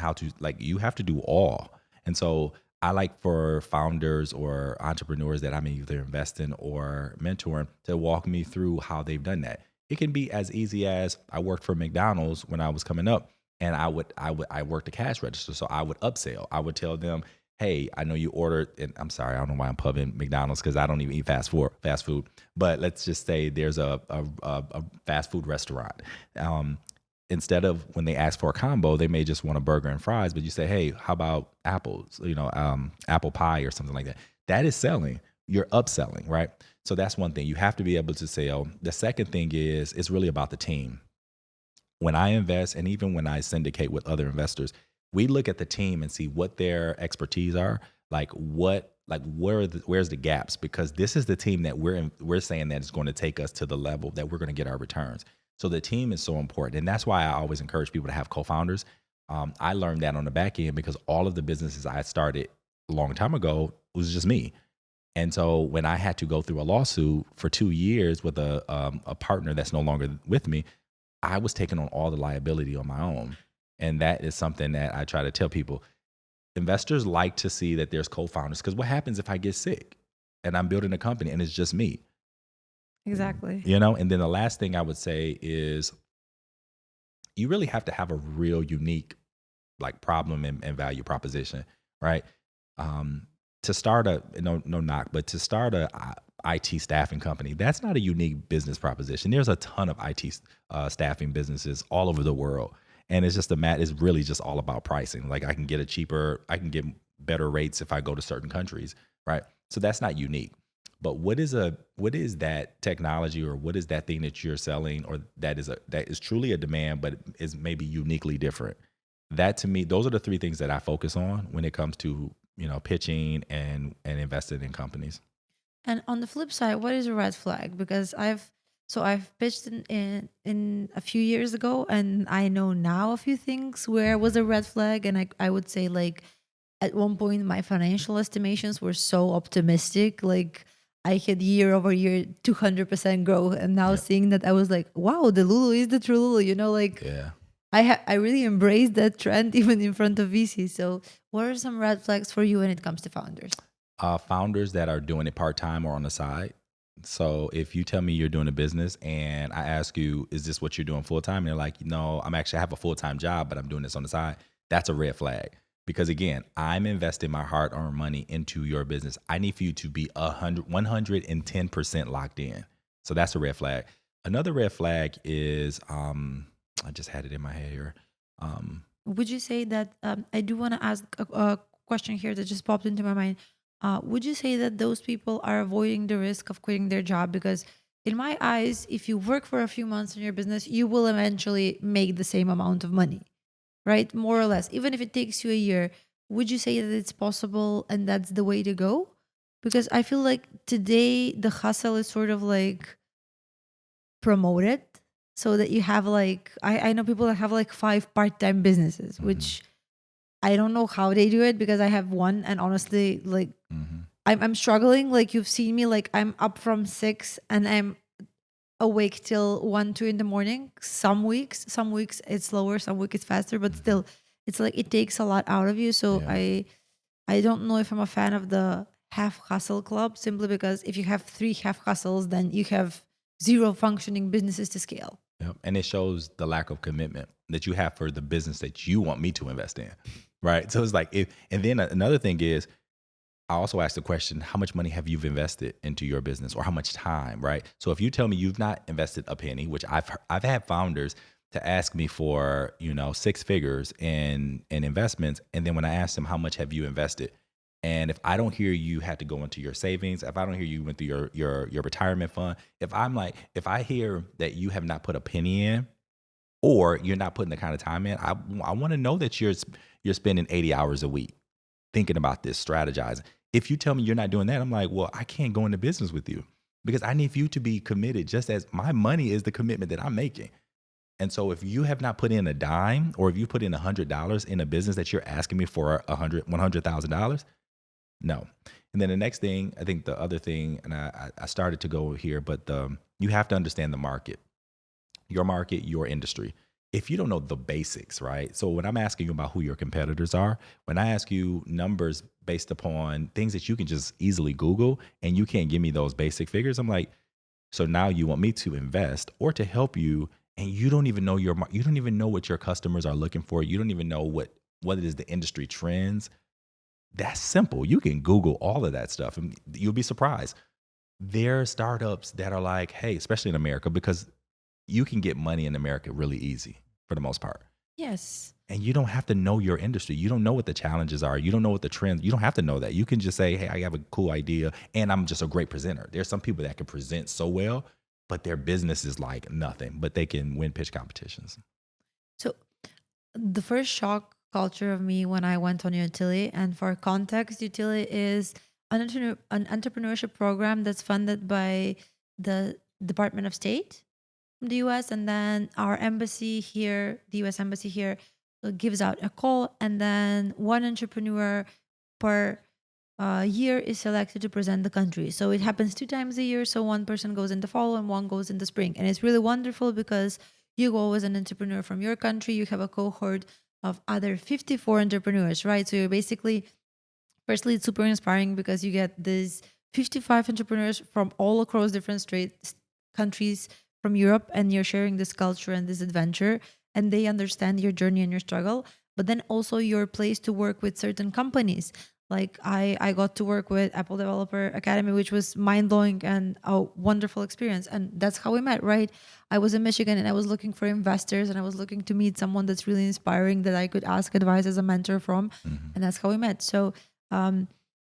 Speaker 3: you have to do all. And so I like for founders or entrepreneurs that I'm either investing or mentoring to walk me through how they've done that. It can be as easy as I worked for McDonald's when I was coming up, and I worked the cash register, so I would upsell. I would tell them, "Hey, I know you ordered," and I'm sorry, I don't know why I'm pubbing McDonald's because I don't even eat fast food. But let's just say there's a fast food restaurant. Instead of when they ask for a combo, they may just want a burger and fries, but you say, "Hey, how about apples, apple pie or something like that." That is selling. You're upselling, right? So that's one thing. You have to be able to sell. The second thing is it's really about the team. When I invest, and even when I syndicate with other investors, we look at the team and see what their expertise are, where's the gaps, because this is the team that we're saying that is going to take us to the level that we're going to get our returns. So the team is so important. And that's why I always encourage people to have co-founders. I learned that on the back end because all of the businesses I started a long time ago was just me. And so when I had to go through a lawsuit for 2 years with a partner that's no longer with me, I was taking on all the liability on my own. And that is something that I try to tell people. Investors like to see that there's co-founders, because what happens if I get sick and I'm building a company and it's just me?
Speaker 2: Exactly.
Speaker 3: And then the last thing I would say is you really have to have a real unique problem and value proposition, right? To start no knock, but to start a IT staffing company, that's not a unique business proposition. There's a ton of IT staffing businesses all over the world. And it's just it's really just all about pricing. Like I can get better rates if I go to certain countries, right? So that's not unique. But what is that technology, or what is that thing that you're selling, or that is truly a demand, but is maybe uniquely different? That, to me, those are the three things that I focus on when it comes to pitching and investing in companies.
Speaker 2: And on the flip side, what is a red flag? Because I've pitched in a few years ago, and I know now a few things where it was a red flag, and I would say like at one point my financial estimations were so optimistic, like I had year over year 200% growth, and now seeing that, I was like, wow, the Lulu is the true Lulu,
Speaker 3: Yeah.
Speaker 2: I really embraced that trend even in front of VC. So what are some red flags for you when it comes to founders?
Speaker 3: Founders that are doing it part-time or on the side. So if you tell me you're doing a business and I ask you, is this what you're doing full-time? And they're like, no, I have a full-time job, but I'm doing this on the side. That's a red flag. Because again, I'm investing my hard-earned money into your business. I need for you to be 110% locked in. So that's a red flag. Another red flag is, I just had it in my head here.
Speaker 2: Would you say that, I do want to ask a question here that just popped into my mind. Would you say that those people are avoiding the risk of quitting their job? Because in my eyes, if you work for a few months in your business, you will eventually make the same amount of money, right? More or less, even if it takes you a year. Would you say that it's possible and that's the way to go? Because I feel like today the hustle is sort of like promoted, so that you have like, I know people that have like 5 part-time businesses, which I don't know how they do it, because I have one, and honestly, like I'm struggling. Like you've seen me, like I'm up from 6 and I'm awake till 1, 2 in the morning. Some weeks it's slower, some weeks it's faster, but still it's like it takes a lot out of you. So I don't know if I'm a fan of the half hustle club, simply because if you have 3 half hustles, then you have 0 functioning businesses to scale.
Speaker 3: Yep. And it shows the lack of commitment that you have for the business that you want me to invest in. Right. So it's like, and then another thing is, I also ask the question, how much money have you invested into your business, or how much time? Right. So if you tell me you've not invested a penny, which I've had founders to ask me for, 6 figures in investments. And then when I ask them, how much have you invested? And if I don't hear you had to go into your savings, if I don't hear you went through your retirement fund, if I hear that you have not put a penny in, or you're not putting the kind of time in, I want to know that you're spending 80 hours a week thinking about this, strategizing. If you tell me you're not doing that, I'm like, well, I can't go into business with you, because I need you to be committed, just as my money is the commitment that I'm making. And so if you have not put in a dime, or if you put in $100 in a business that you're asking me for $100,000, no. And then the next thing, I think the other thing, and I started to go here, but you have to understand the market, your industry. if you don't know the basics, right? So when I'm asking you about who your competitors are, when I ask you numbers based upon things that you can just easily Google and you can't give me those basic figures, I'm like, so now you want me to invest or to help you, and you don't even know you don't even know what your customers are looking for. You don't even know what it is the industry trends. That's simple. You can Google all of that stuff, and you'll be surprised. There are startups that are like, hey, especially in America, because you can get money in America really easy for the most part.
Speaker 2: Yes.
Speaker 3: And you don't have to know your industry. You don't know what the challenges are. You don't know what the trends. You don't have to know that. You can just say, "Hey, I have a cool idea, and I'm just a great presenter." There's some people that can present so well, but their business is like nothing. But they can win pitch competitions.
Speaker 2: So the first shock culture of me when I went on YTILI, and for context, YTILI is an entrepreneurship program that's funded by the Department of State from the US, and then our embassy here, the US embassy here, gives out a call, and then one entrepreneur per year is selected to present the country. So it happens 2 times a year. So one person goes in the fall and one goes in the spring. And it's really wonderful because you go as an entrepreneur from your country, you have a cohort of other 54 entrepreneurs, right? So you're basically, firstly, it's super inspiring because you get these 55 entrepreneurs from all across different countries from Europe, and you're sharing this culture and this adventure, and they understand your journey and your struggle. But then also your place to work with certain companies. Like I got to work with Apple Developer Academy, which was mind blowing and a wonderful experience. And that's how we met, right? I was in Michigan and I was looking for investors and I was looking to meet someone that's really inspiring that I could ask advice as a mentor from.
Speaker 3: Mhm.
Speaker 2: And that's how we met. So, um,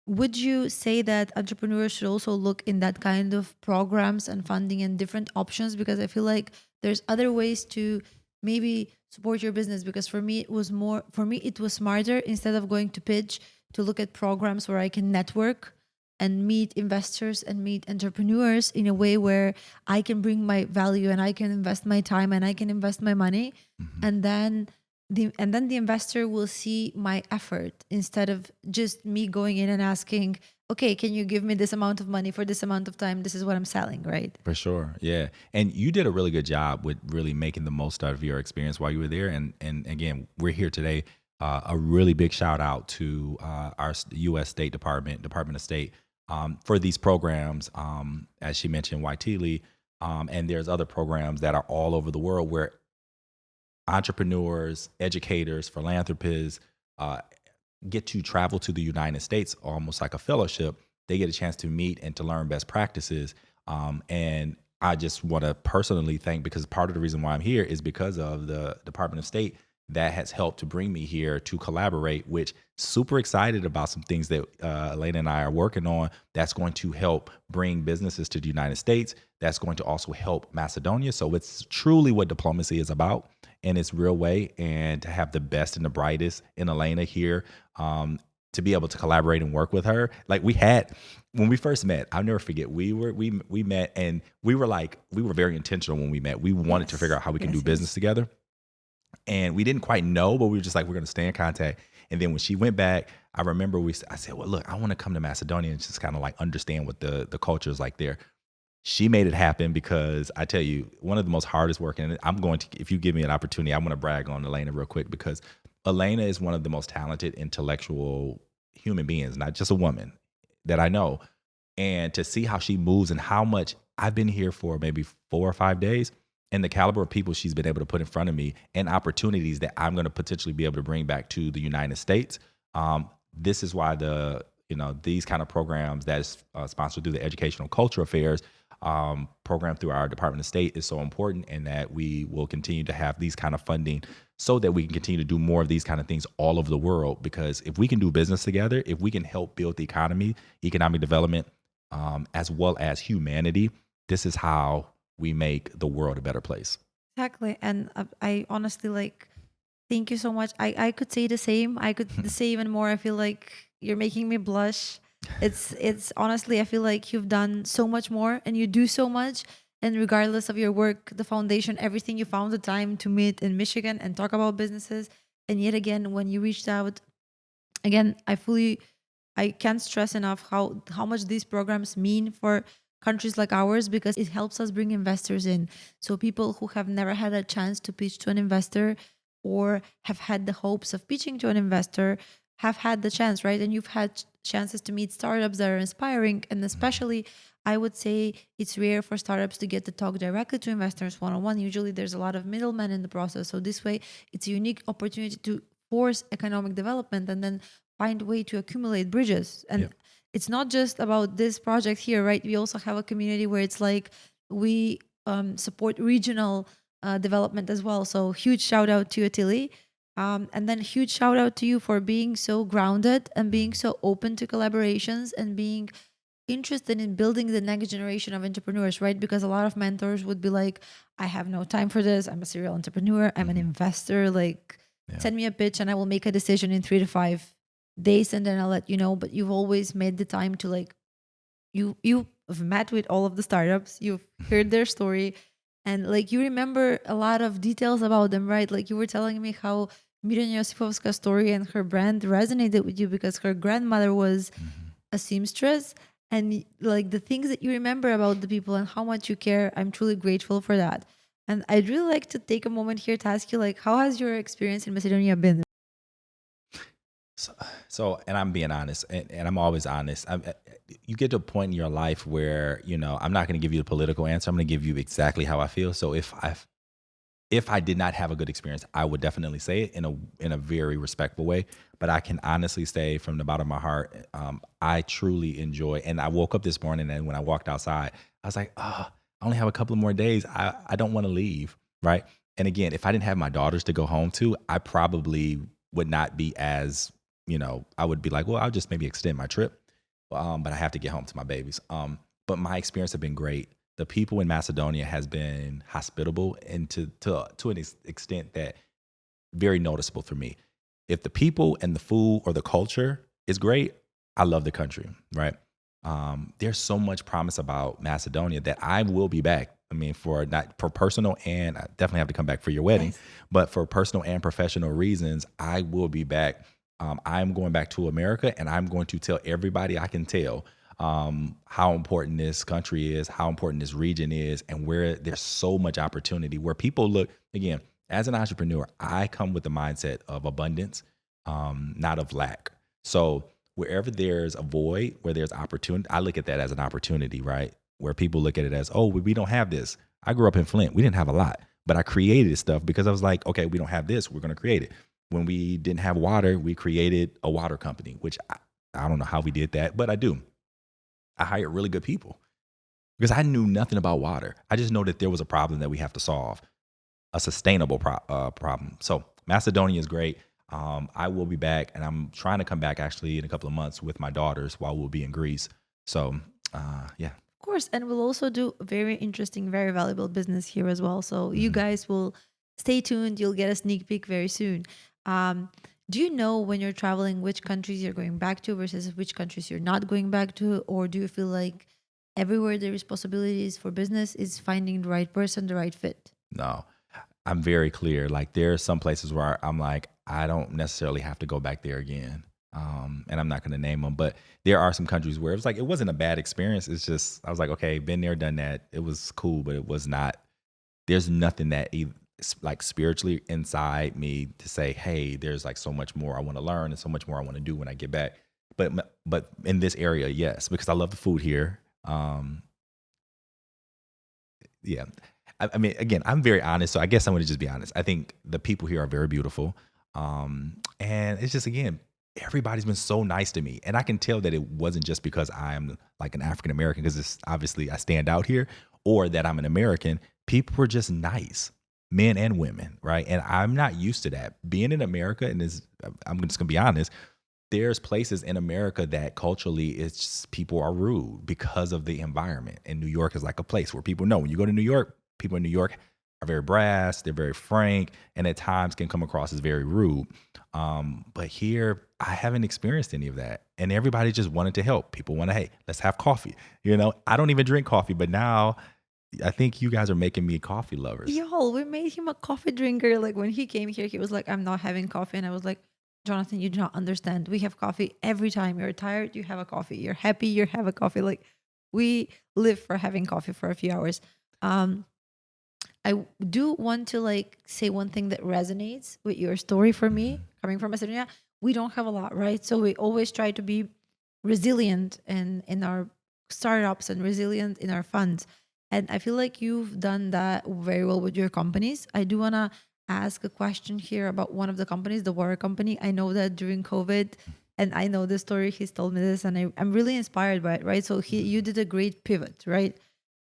Speaker 2: would you say that entrepreneurs should also look in that kind of programs and funding and different options? Because I feel like there's other ways to maybe support your business. Because for me, it was smarter instead of going to pitch to look at programs where I can network and meet investors and meet entrepreneurs in a way where I can bring my value and I can invest my time and I can invest my money.
Speaker 3: Mhm.
Speaker 2: And then the investor will see my effort instead of just me going in and asking, okay, can you give me this amount of money for this amount of time? This is what I'm selling, right?
Speaker 3: For sure. Yeah. And you did a really good job with really making the most out of your experience while you were there. And again, we're here today. A really big shout out to our U.S. Department of State, for these programs. As she mentioned, YTILI, and there's other programs that are all over the world where entrepreneurs, educators, philanthropists get to travel to the United States, almost like a fellowship. They get a chance to meet and to learn best practices. And I just want to personally thank, because part of the reason why I'm here is because of the Department of State that has helped to bring me here to collaborate, which super excited about some things that Elena and I are working on that's going to help bring businesses to the United States. That's going to also help Macedonia. So it's truly what diplomacy is about in its real way, and to have the best and the brightest in Elena here, to be able to collaborate and work with her. Like we had, when we first met, I'll never forget, we met, and we were very intentional when we met. We wanted to figure out how we can do business together. And we didn't quite know, but we were just like, we're going to stay in contact. And then when she went back, I remember I said, well, look, I want to come to Macedonia and just kind of like understand what the culture is like there. She made it happen, because I tell you, one of the most hardest working, and if you give me an opportunity, I want to brag on Elena real quick, because Elena is one of the most talented intellectual human beings, not just a woman, that I know. And to see how she moves and how much I've been here for maybe 4 or 5 days, and the caliber of people she's been able to put in front of me and opportunities that I'm going to potentially be able to bring back to the United States. This is why these kind of programs that is sponsored through the Educational Culture Affairs program through our Department of State is so important, and that we will continue to have these kind of funding so that we can continue to do more of these kind of things all over the world. Because if we can do business together, if we can help build the economy, economic development, as well as humanity, this is how we make the world a better place.
Speaker 2: Exactly. And I honestly thank you so much. I could say the same. I could say even more. I feel like you're making me blush. It's honestly, I feel like you've done so much more and you do so much. And regardless of your work, the foundation, everything, you found the time to meet in Michigan and talk about businesses. And yet again, when you reached out, again, I can't stress enough how much these programs mean for countries like ours because it helps us bring investors in. So people who have never had a chance to pitch to an investor or have had the hopes of pitching to an investor have had the chance, right? And you've had chances to meet startups that are inspiring. And especially, I would say it's rare for startups to get to talk directly to investors one-on-one. Usually there's a lot of middlemen in the process. So this way, it's a unique opportunity to force economic development and then find a way to accumulate bridges. And
Speaker 3: Yep.
Speaker 2: it's not just about this project here, right? We also have a community where it's like we support regional development as well. So huge shout out to YTILI. And then huge shout out to you for being so grounded and being so open to collaborations and being interested in building the next generation of entrepreneurs, right? Because a lot of mentors would be like, I have no time for this. I'm a serial entrepreneur. I'm an investor. Like, send me a pitch and I will make a decision in 3 to 5 days and then I'll let you know. But you've always made the time to like, you've met with all of the startups, you've heard their story, and like you remember a lot of details about them, right? Like you were telling me how Elena Kostoska's story and her brand resonated with you because her grandmother was a seamstress, and like the things that you remember about the people and how much you care, I'm truly grateful for that. And I'd really like to take a moment here to ask you, like, how has your experience in Macedonia been?
Speaker 3: So, and I'm being honest, and I'm always honest. You get to a point in your life where, I'm not going to give you a political answer. I'm going to give you exactly how I feel. So if I did not have a good experience, I would definitely say it in a very respectful way. But I can honestly say from the bottom of my heart, I truly enjoy. And I woke up this morning and when I walked outside, I was like, I only have a couple of more days. I don't want to leave, right? And again, if I didn't have my daughters to go home to, I probably would not be as, I would be like, well, I'll just maybe extend my trip. But I have to get home to my babies. But my experience have been great. The people in Macedonia has been hospitable and to an extent that very noticeable for me. If the people and the food or the culture is great, I love the country, right? There's so much promise about Macedonia that I will be back. I mean, for personal, and I definitely have to come back for your wedding,
Speaker 2: Nice.
Speaker 3: but for personal and professional reasons, I will be back. I'm going back to America and I'm going to tell everybody I can tell how important this country is, how important this region is, and where there's so much opportunity, where people look, again, as an entrepreneur, I come with the mindset of abundance, not of lack. So wherever there's a void, where there's opportunity, I look at that as an opportunity, right? Where people look at it as, oh, we don't have this. I grew up in Flint. We didn't have a lot, but I created stuff because I was like, okay, we don't have this. We're going to create it. When we didn't have water, we created a water company, which I don't know how we did that, but I do. I hired really good people because I knew nothing about water. I just know that there was a problem that we have to solve, a sustainable problem. So Macedonia is great. I will be back, and I'm trying to come back actually in a couple of months with my daughters while we'll be in Greece. So yeah.
Speaker 2: Of course, and we'll also do a very interesting, very valuable business here as well. So you guys will stay tuned. You'll get a sneak peek very soon. Do you know when you're traveling which countries you're going back to versus which countries you're not going back to? Or do you feel like everywhere there is possibilities for business is finding the right person, the right fit?
Speaker 3: No, I'm very clear. Like there are some places where I'm like, I don't necessarily have to go back there again. And I'm not going to name them, but there are some countries where it was like, it wasn't a bad experience. It's just, I was like, okay, been there, done that. It was cool, but it was not, there's nothing that like spiritually inside me to say, hey, there's like so much more I want to learn and so much more I want to do when I get back. But in this area, yes, because I love the food here. Yeah. I mean, again, I'm very honest. So I guess I'm going to just be honest. I think the people here are very beautiful. And it's just, again, everybody's been so nice to me. And I can tell that it wasn't just because I'm like an African American, because it's obviously I stand out here, or that I'm an American. People were just nice, men and women, right? And I'm not used to that. Being in America, and I'm just gonna be honest, there's places in America that culturally it's just, people are rude because of the environment. And New York is like a place where people know when you go to New York, people in New York are very brass, they're very frank, and at times can come across as very rude. But here, I haven't experienced any of that. And everybody just wanted to help. People want to, hey, let's have coffee. I don't even drink coffee, but now I think you guys are making me coffee lovers.
Speaker 2: Y'all, we made him a coffee drinker. Like when he came here, he was like, I'm not having coffee. And I was like, Jonathan, you do not understand. We have coffee every time. You're tired, you have a coffee. You're happy, you have a coffee. Like we live for having coffee for a few hours. I do want to like say one thing that resonates with your story for me, coming from Macedonia. We don't have a lot, right? So we always try to be resilient in our startups and resilient in our funds. And I feel like you've done that very well with your companies. I do want to ask a question here about one of the companies, the water company. I know that during COVID, and I know the story, he's told me this, and I'm really inspired by it, right? So you did a great pivot, right?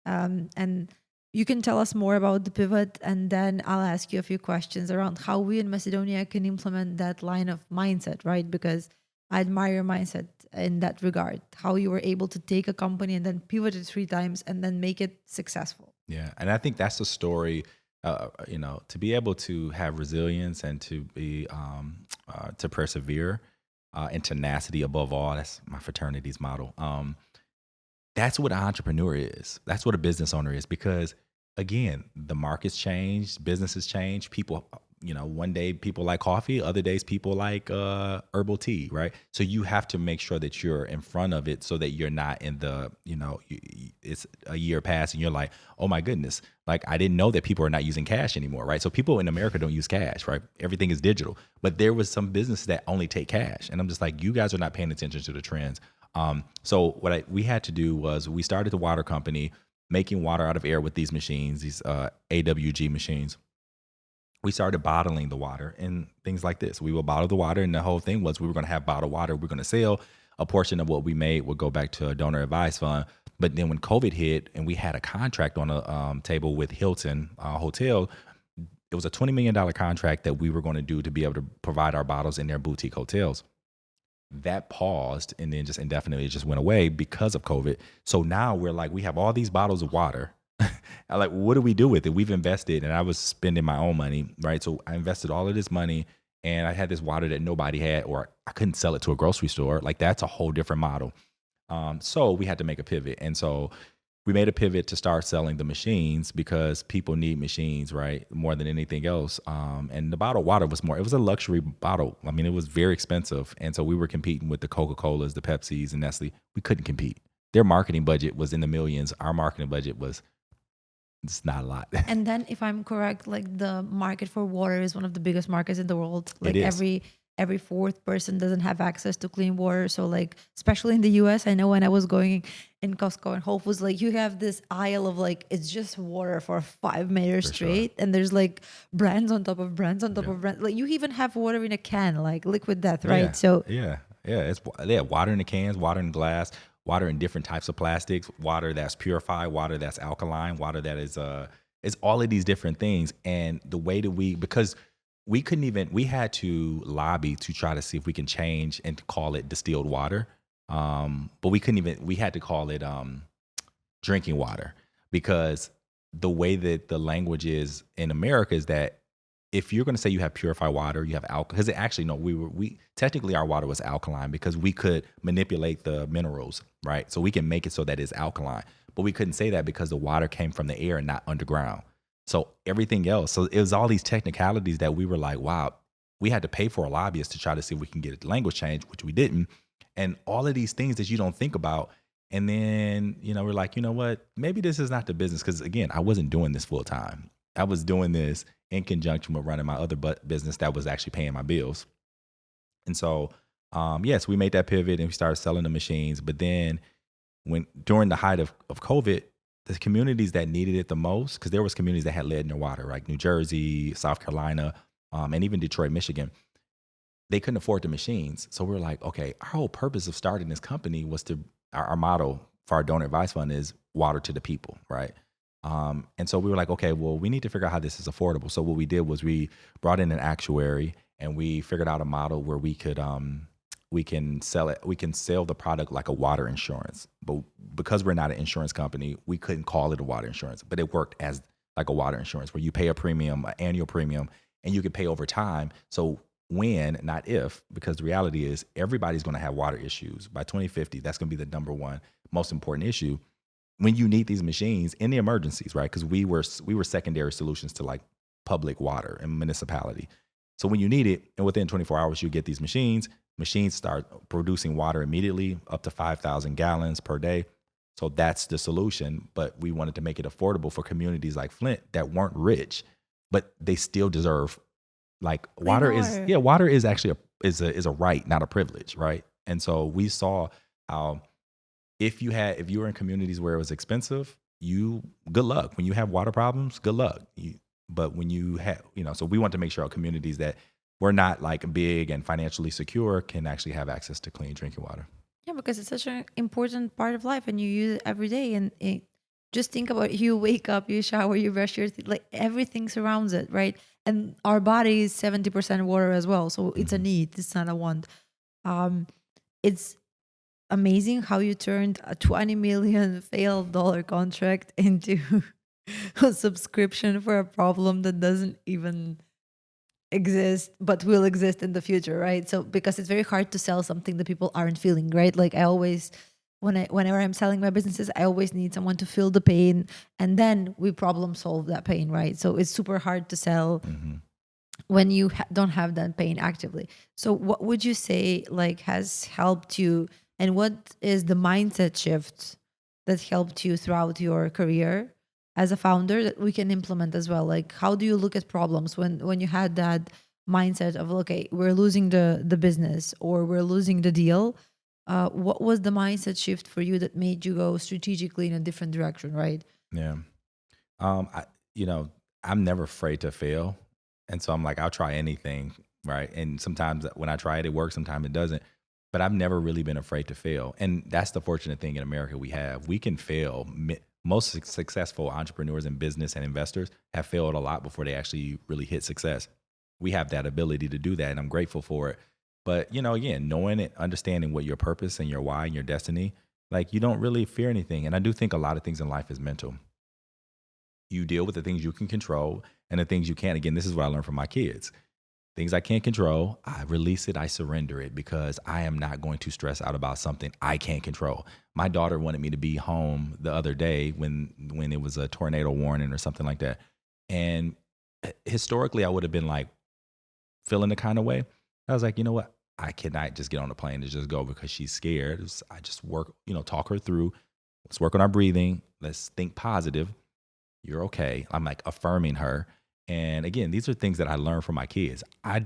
Speaker 2: And you can tell us more about the pivot, and then I'll ask you a few questions around how we in Macedonia can implement that line of mindset, right? Because I admire your mindset in that regard, how you were able to take a company and then pivot it 3 times and then make it successful.
Speaker 3: Yeah. And I think that's the story, to be able to have resilience and to be, to persevere and tenacity above all. That's my fraternity's model. That's what an entrepreneur is. That's what a business owner is, because again, the markets change, businesses change. People, one day people like coffee, other days people like herbal tea, right? So you have to make sure that you're in front of it so that you're not in the, it's a year past and you're like, oh my goodness, like I didn't know that people are not using cash anymore, right? So people in America don't use cash, right? Everything is digital. But there was some businesses that only take cash. And I'm just like, you guys are not paying attention to the trends. So what we had to do was we started the water company, making water out of air with these machines, these AWG machines. We started bottling the water and things like this. We will bottle the water, and the whole thing was we were going to have bottled water. We're going to sell a portion of what we made would go back to a donor advised fund. But then when COVID hit and we had a contract on a table with Hilton Hotel, it was a $20 million contract that we were going to do to be able to provide our bottles in their boutique hotels. That paused and then just indefinitely just went away because of COVID. So now we're like, we have all these bottles of water. I'm like, what do we do with it? We've invested, and I was spending my own money, right? So I invested all of this money, and I had this water that nobody had, or I couldn't sell it to a grocery store. Like that's a whole different model. So we had to make a pivot. And so we made a pivot to start selling the machines because people need machines, right? More than anything else. And the bottled water was it was a luxury bottle. I mean, it was very expensive. And so we were competing with the Coca-Colas, the Pepsis, and Nestle. We couldn't compete. Their marketing budget was in the millions. Our marketing budget was, it's not a lot.
Speaker 2: And then if I'm correct, like the market for water is one of the biggest markets in the world. Like
Speaker 3: It is.
Speaker 2: every fourth person doesn't have access to clean water. So like, especially in the US, I know when I was going in Costco and Whole Foods, like you have this aisle of like, it's just water for 5 meters
Speaker 3: For
Speaker 2: straight.
Speaker 3: sure.
Speaker 2: And there's like brands on top of brands on top of brands. Like you even have water in a can, like liquid death, right?
Speaker 3: Yeah,
Speaker 2: So
Speaker 3: it's water in the cans, water in glass, water in different types of plastics, water that's purified, water that's alkaline, water that is all of these different things. And the way that because we had to lobby to try to see if we can change and call it distilled water. But we had to call it drinking water, because the way that the language is in America is that if you're going to say you have purified water, you have alcohol, because actually, no, we technically our water was alkaline because we could manipulate the minerals, right? So we can make it so that it's alkaline, but we couldn't say that because the water came from the air and not underground. So everything else, so it was all these technicalities that we were like, wow, we had to pay for a lobbyist to try to see if we can get a language change, which we didn't. And all of these things that you don't think about. And then, we're like, you know what, maybe this is not the business. Because again, I wasn't doing this full time. I was doing this in conjunction with running my other business that was actually paying my bills. And so, yes, we made that pivot and we started selling the machines. But then during the height of COVID, the communities that needed it the most, because there was communities that had lead in their water, like New Jersey, South Carolina, and even Detroit, Michigan, they couldn't afford the machines. So we were like, okay, our whole purpose of starting this company was our motto for our donor advice fund is water to the people, right? And so we were like, okay, well, we need to figure out how this is affordable. So what we did was we brought in an actuary and we figured out a model where we can sell the product like a water insurance. But because we're not an insurance company, we couldn't call it a water insurance, but it worked as like a water insurance where you pay a premium, an annual premium, and you can pay over time. So when, not if, because the reality is everybody's going to have water issues. By 2050, that's going to be the number one most important issue. When you need these machines in the emergencies, right? Because we were secondary solutions to like public water and municipality. So when you need it, and within 24 hours, you get these machines start producing water immediately, up to 5,000 gallons per day. So that's the solution. But we wanted to make it affordable for communities like Flint that weren't rich, but they still deserve, like, water is actually is a right, not a privilege, right? And so we saw how if you were in communities where it was expensive, good luck. When you have water problems, good luck. But when you have, so we want to make sure our communities that were not like big and financially secure can actually have access to clean drinking water.
Speaker 2: Yeah, because it's such an important part of life and you use it every day. And just think about you wake up, you shower, you brush your teeth, like everything surrounds it, right? And our body is 70% water as well. So it's a need, it's not a want. It's amazing how you turned a 20 million failed dollar contract into a subscription for a problem that doesn't even exist but will exist in the future, right? So because it's very hard to sell something that people aren't feeling, right? Like I always whenever I'm selling my businesses, I always need someone to feel the pain and then we problem solve that pain, right? So it's super hard to sell when you don't have that pain actively. So what would you say like has helped you, and what is the mindset shift that helped you throughout your career as a founder that we can implement as well? Like how do you look at problems when you had that mindset of, okay, we're losing the business or we're losing the deal? What was the mindset shift for you that made you go strategically in a different direction, right?
Speaker 3: Yeah. I'm never afraid to fail. And so I'm like, I'll try anything, right? And sometimes when I try it, it works. Sometimes it doesn't. But I've never really been afraid to fail. And that's the fortunate thing in America we have. We can fail. Most successful entrepreneurs in business and investors have failed a lot before they actually really hit success. We have that ability to do that, and I'm grateful for it. But, again, knowing it, understanding what your purpose and your why and your destiny, like you don't really fear anything. And I do think a lot of things in life is mental. You deal with the things you can control and the things you can't. Again, this is what I learned from my kids. Things I can't control, I release it, I surrender it, because I am not going to stress out about something I can't control. My daughter wanted me to be home the other day when it was a tornado warning or something like that. And historically, I would have been like feeling the kind of way. I was like, you know what? I cannot just get on the plane and just go because she's scared. I just work, talk her through. Let's work on our breathing. Let's think positive. You're okay. I'm like affirming her. And again, these are things that I learned from my kids. I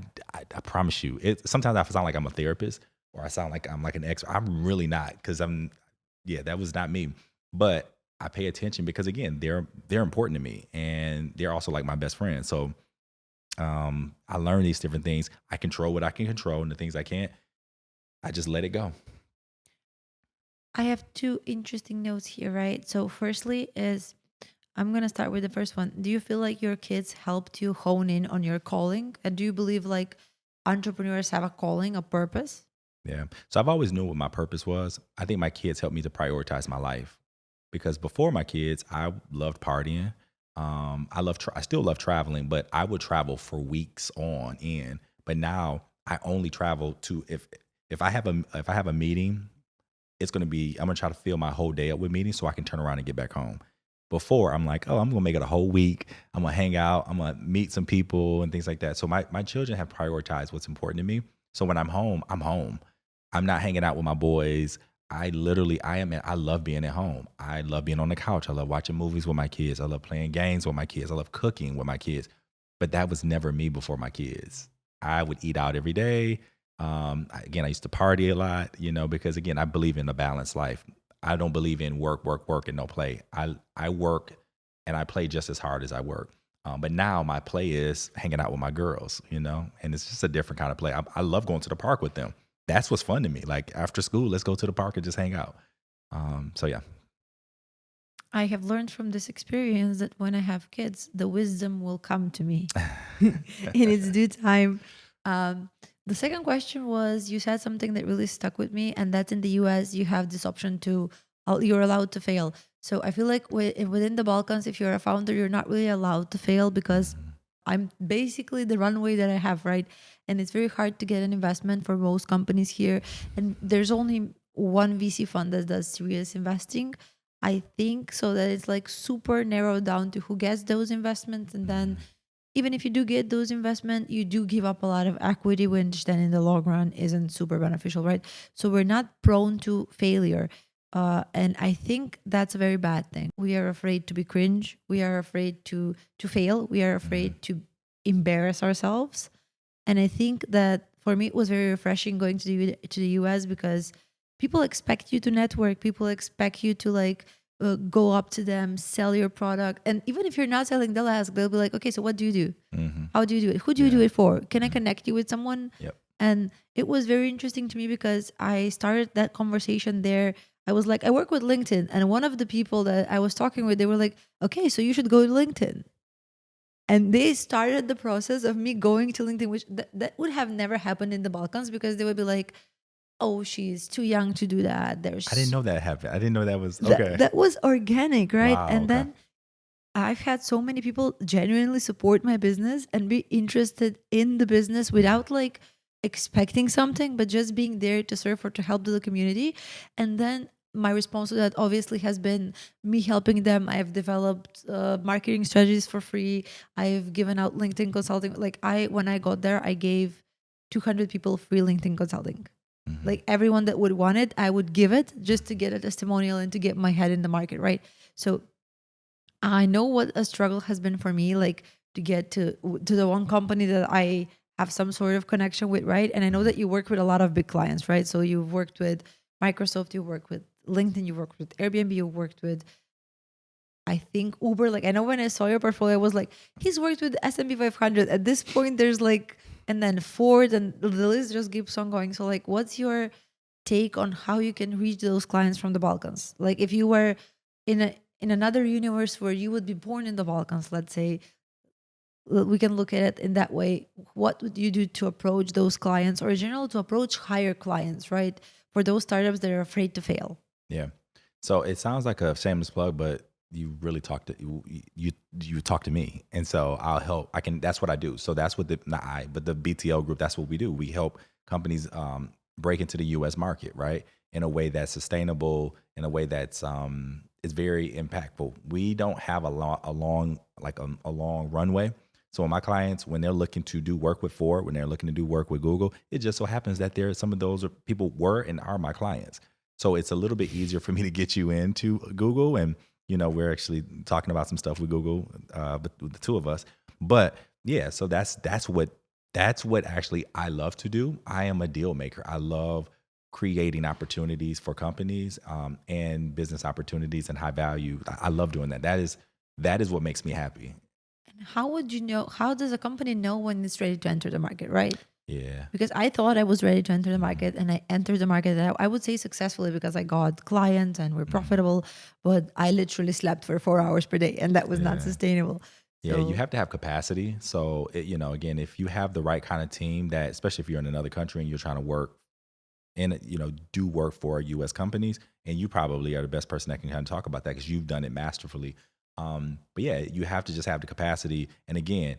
Speaker 3: promise you, sometimes I sound like I'm a therapist or I sound like I'm like an expert. I'm really not, because that was not me. But I pay attention because, again, they're important to me and they're also like my best friends. So I learn these different things. I control what I can control, and the things I can't, I just let it go.
Speaker 2: I have two interesting notes here, right? So firstly is, I'm going to start with the first one. Do you feel like your kids helped you hone in on your calling? And do you believe like entrepreneurs have a calling, a purpose?
Speaker 3: Yeah. So I've always knew what my purpose was. I think my kids helped me to prioritize my life, because before my kids, I loved partying. I still love traveling, but I would travel for weeks on end. But now I only travel to, if I have a meeting, I'm going to try to fill my whole day up with meetings so I can turn around and get back home. Before, I'm like, I'm going to make it a whole week. I'm going to hang out. I'm going to meet some people and things like that. So my children have prioritized what's important to me. So when I'm home, I'm home. I'm not hanging out with my boys. I love being at home. I love being on the couch. I love watching movies with my kids. I love playing games with my kids. I love cooking with my kids. But that was never me before my kids. I would eat out every day. Again, I used to party a lot, because, again, I believe in a balanced life. I don't believe in work, and no play. I work and I play just as hard as I work. But now my play is hanging out with my girls, and it's just a different kind of play. I love going to the park with them. That's what's fun to me. Like after school, let's go to the park and just hang out. So yeah.
Speaker 2: I have learned from this experience that when I have kids, the wisdom will come to me in its due time. The second question was, you said something that really stuck with me, and that's in the US, you have this option you're allowed to fail. So I feel like within the Balkans, if you're a founder, you're not really allowed to fail, because I'm basically the runway that I have, right? And it's very hard to get an investment for most companies here. And there's only one VC fund that does serious investing, I think, so that it's like super narrowed down to who gets those investments. And then even if you do get those investments, you do give up a lot of equity, which then in the long run isn't super beneficial, right? So we're not prone to failure. And I think that's a very bad thing. We are afraid to be cringe. We are afraid to fail. We are afraid to embarrass ourselves. And I think that for me, it was very refreshing going to the US because people expect you to network. People expect you to like go up to them, sell your product. And even if you're not selling, they'll be like, okay, so what do you do? How do you do it? Who do you do it for? Can I connect you with someone?
Speaker 3: Yep.
Speaker 2: And it was very interesting to me because I started that conversation there. I was like, I work with LinkedIn. And one of the people that I was talking with, they were like, okay, so you should go to LinkedIn. And they started the process of me going to LinkedIn, which that would have never happened in the Balkans because they would be like, oh, she's too young to do that.
Speaker 3: I didn't know that happened. I didn't know that was okay.
Speaker 2: That was organic, right?
Speaker 3: Wow,
Speaker 2: and
Speaker 3: okay.
Speaker 2: then I've had so many people genuinely support my business and be interested in the business without like expecting something, but just being there to serve or to help the community. And then my response to that obviously has been me helping them. I've developed marketing strategies for free. I've given out LinkedIn consulting. Like when I got there, I gave 200 people free LinkedIn consulting. Like everyone that would want it, I would give it just to get a testimonial and to get my head in the market, right? So I know what a struggle has been for me, like to get to the one company that I have some sort of connection with, right? And I know that you work with a lot of big clients, right? So you've worked with Microsoft, you work with LinkedIn, you worked with Airbnb, you worked with, I think, Uber. Like I know when I saw your portfolio, I was like, he's worked with S&P 500. At this point, there's like, and then Ford, and the list just keeps on going. So like, what's your take on how you can reach those clients from the Balkans? Like if you were in another universe where you would be born in the Balkans, let's say, we can look at it in that way. What would you do to approach those clients, or in general to approach higher clients, right? For those startups that are afraid to fail.
Speaker 3: Yeah. So it sounds like a shameless plug, but you really talk to you talk to me, and so I'll help. I can. That's what I do. So that's what the BTL Group. That's what we do. We help companies break into the U.S. market, right, in a way that's sustainable, in a way that's is very impactful. We don't have a long runway. So my clients, when they're looking to do work with Ford, when they're looking to do work with Google, it just so happens that some of those people were and are my clients. So it's a little bit easier for me to get you into Google. And, we're actually talking about some stuff with Google, but with the two of us. But yeah, so that's what actually I love to do. I am a deal maker. I love creating opportunities for companies and business opportunities and high value. I love doing that. That is what makes me happy.
Speaker 2: And how would you know? How does a company know when it's ready to enter the market, right?
Speaker 3: Yeah.
Speaker 2: Because I thought I was ready to enter the market, and I entered the market. And I would say successfully because I got clients and we're profitable, but I literally slept for 4 hours per day, and that was not sustainable.
Speaker 3: Yeah, you have to have capacity. So, again, if you have the right kind of team that, especially if you're in another country and you're trying to work and, do work for U.S. companies, and you probably are the best person that can kind of talk about that because you've done it masterfully. But yeah, you have to just have the capacity. And again,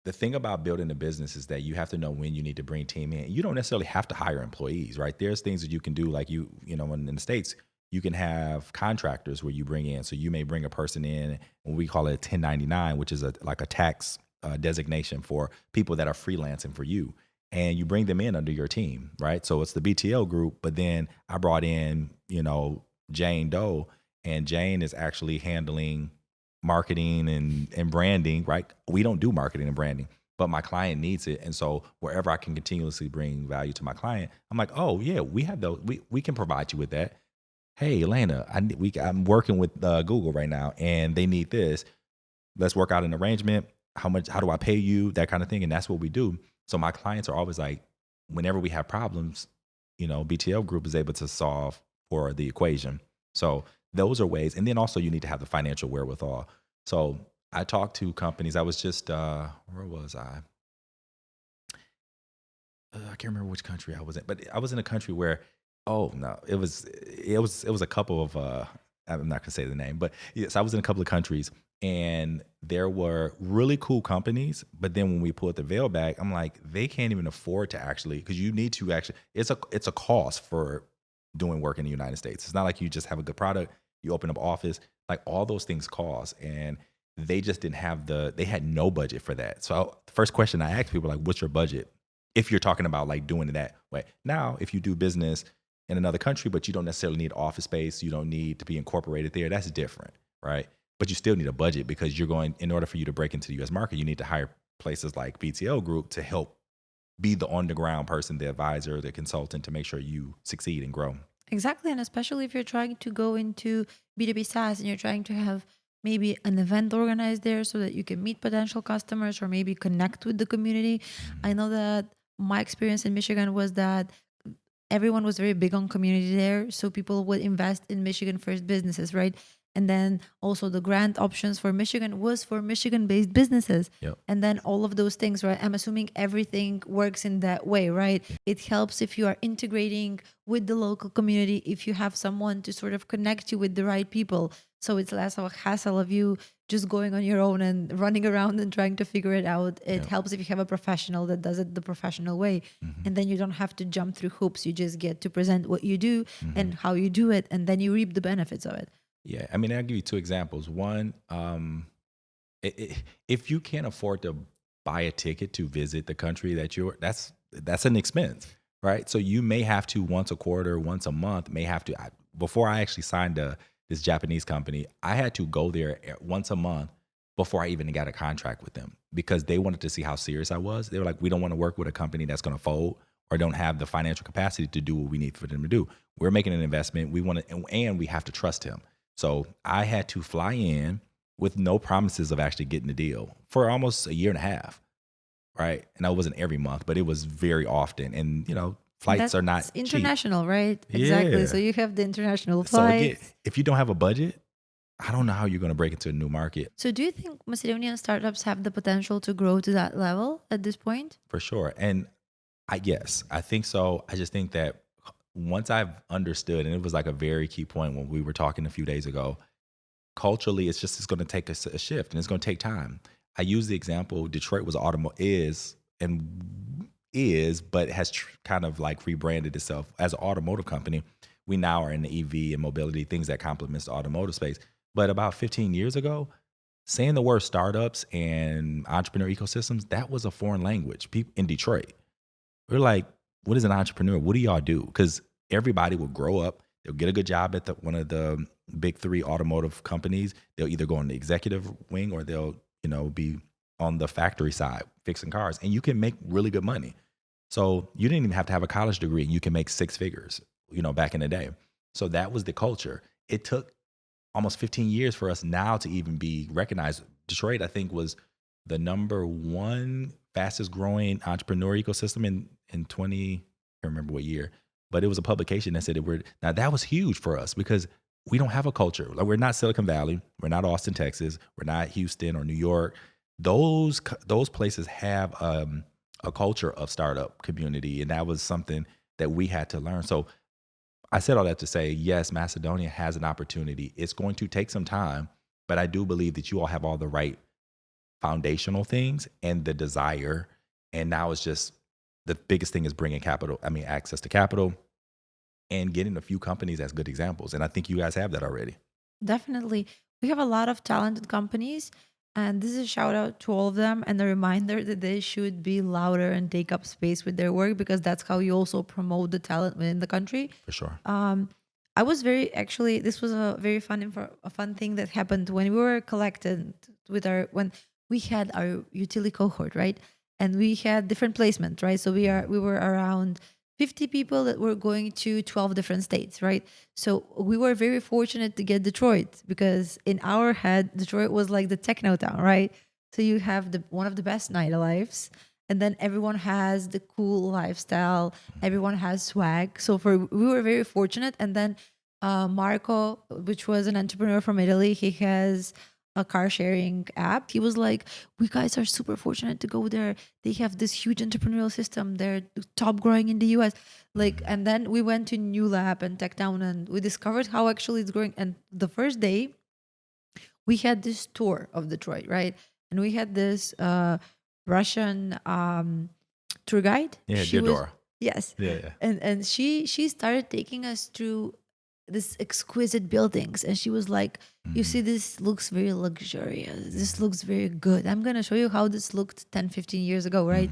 Speaker 3: the thing about building a business is that you have to know when you need to bring team in. You don't necessarily have to hire employees, right? There's things that you can do, like in the States, you can have contractors where you bring in. So you may bring a person in, and we call it a 1099, which is like a tax designation for people that are freelancing for you. And you bring them in under your team, right? So it's the BTL Group, but then I brought in, Jane Doe, and Jane is actually handling marketing and branding, right? We don't do marketing and branding, but my client needs it. And so wherever I can continuously bring value to my client, I'm like, oh yeah, we have those. We can provide you with that. Hey, Elena, I'm working with Google right now and they need this. Let's work out an arrangement. How do I pay you? That kind of thing. And that's what we do. So my clients are always like, whenever we have problems, BTL Group is able to solve for the equation. So those are ways. And then also you need to have the financial wherewithal. So I talked to companies. I was just, where was I? I can't remember which country I was in, but I was in a country where, it was a couple of, I'm not gonna say the name, but yes, I was in a couple of countries and there were really cool companies. But then when we pulled the veil back, I'm like, they can't even afford to actually, because you need to actually, it's a cost for doing work in the United States. It's not like you just have a good product, you open up office, like all those things cost. And they just didn't have they had no budget for that. So the first question I ask people, like, what's your budget? If you're talking about like doing it that way. Now, if you do business in another country, but you don't necessarily need office space. You don't need to be incorporated there. That's different, right? But you still need a budget because in order for you to break into the US market, you need to hire places like BTL Group to help be the on the ground person, the advisor, the consultant to make sure you succeed and grow.
Speaker 2: Exactly. And especially if you're trying to go into B2B SaaS and you're trying to have maybe an event organized there so that you can meet potential customers or maybe connect with the community. I know that my experience in Michigan was that everyone was very big on community there. So people would invest in Michigan first businesses, right? And then also the grant options for Michigan was for Michigan-based businesses.
Speaker 3: Yep.
Speaker 2: And then all of those things, right? I'm assuming everything works in that way, right? It helps if you are integrating with the local community, if you have someone to sort of connect you with the right people. So it's less of a hassle of you just going on your own and running around and trying to figure it out. It helps if you have a professional that does it the professional way. And then you don't have to jump through hoops. You just get to present what you do and how you do it. And then you reap the benefits of it.
Speaker 3: Yeah. I mean, I'll give you two examples. One, if you can't afford to buy a ticket to visit the country that's an expense, right? So you may have to once a quarter, once a month, before I actually signed this Japanese company, I had to go there once a month before I even got a contract with them because they wanted to see how serious I was. They were like, we don't want to work with a company that's going to fold or don't have the financial capacity to do what we need for them to do. We're making an investment. We want to, and we have to trust him. So I had to fly in with no promises of actually getting the deal for almost a year and a half, right? And that wasn't every month, but it was very often. And, flights are not
Speaker 2: international,
Speaker 3: cheap.
Speaker 2: right? Exactly.
Speaker 3: Yeah.
Speaker 2: So you have the international
Speaker 3: So
Speaker 2: flights.
Speaker 3: again, if you don't have a budget, I don't know how you're going to break into a new market.
Speaker 2: So do you think Macedonian startups have the potential to grow to that level at this point?
Speaker 3: For sure. And yes, I think so. I just think that once I've understood, and it was like a very key point when we were talking a few days ago, culturally, it's going to take a shift and it's going to take time. I use the example, Detroit was but has kind of like rebranded itself as an automotive company. We now are in the EV and mobility, things that complements the automotive space. But about 15 years ago, saying the word startups and entrepreneur ecosystems, that was a foreign language. People in Detroit, we're like, what is an entrepreneur? What do y'all do? Because everybody will grow up. They'll get a good job at one of the big three automotive companies. They'll either go on the executive wing or they'll, be on the factory side fixing cars. And you can make really good money. So you didn't even have to have a college degree and you can make six figures, back in the day. So that was the culture. It took almost 15 years for us now to even be recognized. Detroit, I think, was the number one fastest growing entrepreneur ecosystem in 20, I can't remember what year, but it was a publication that said now that was huge for us because we don't have a culture. Like, we're not Silicon Valley. We're not Austin, Texas. We're not Houston or New York. Those places have a culture of startup community. And that was something that we had to learn. So I said all that to say, yes, Macedonia has an opportunity. It's going to take some time, but I do believe that you all have all the right foundational things and the desire. And now it's just the biggest thing is bringing access to capital and getting a few companies as good examples. And I think you guys have that already.
Speaker 2: Definitely. We have a lot of talented companies. And this is a shout out to all of them and a reminder that they should be louder and take up space with their work because that's how you also promote the talent within the country.
Speaker 3: For sure.
Speaker 2: I was this was a very fun thing that happened when we were collected when we had our utility cohort, right? And we had different placements, right? So we were around 50 people that were going to 12 different states, right? So we were very fortunate to get Detroit because in our head, Detroit was like the techno town, right? So you have one of the best nightlives, and then everyone has the cool lifestyle. Everyone has swag. So we were very fortunate. And then Marco, which was an entrepreneur from Italy, he has a car sharing app. He was like, we guys are super fortunate to go there. They have this huge entrepreneurial system. They're top growing in the US. And then we went to New Lab and Tech Town and we discovered how actually it's growing. And the first day we had this tour of Detroit, right? And we had this Russian tour guide.
Speaker 3: Yeah, Deodora.
Speaker 2: Yes.
Speaker 3: Yeah.
Speaker 2: And she started taking us through this exquisite buildings, and she was like, you see, this looks very luxurious, this looks very good. I'm gonna show you how this looked 10-15 years ago, right?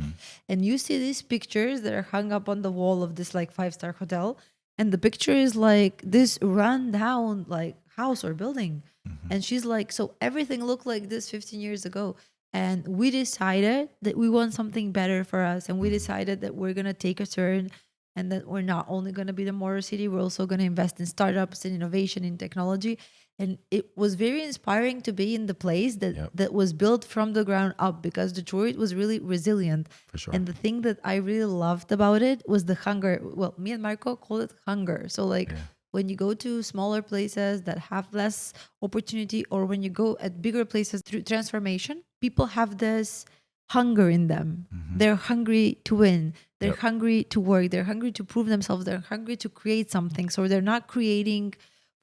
Speaker 2: And you see these pictures that are hung up on the wall of this like 5-star hotel, And the picture is like this run down like house or building. And she's like, so everything looked like this 15 years ago. And we decided that we want something better for us. And we decided that we're going to take a turn and that we're not only going to be the Motor City, we're also going to invest in startups and innovation in technology. And it was very inspiring to be in the place that was built from the ground up, because Detroit was really resilient.
Speaker 3: For sure.
Speaker 2: And the thing that I really loved about it was the hunger. Well, me and Marco call it hunger. So like when you go to smaller places that have less opportunity, or when you go at bigger places through transformation, people have this hunger in them. They're hungry to win. They're hungry to work. They're hungry to prove themselves. They're hungry to create something. So they're not creating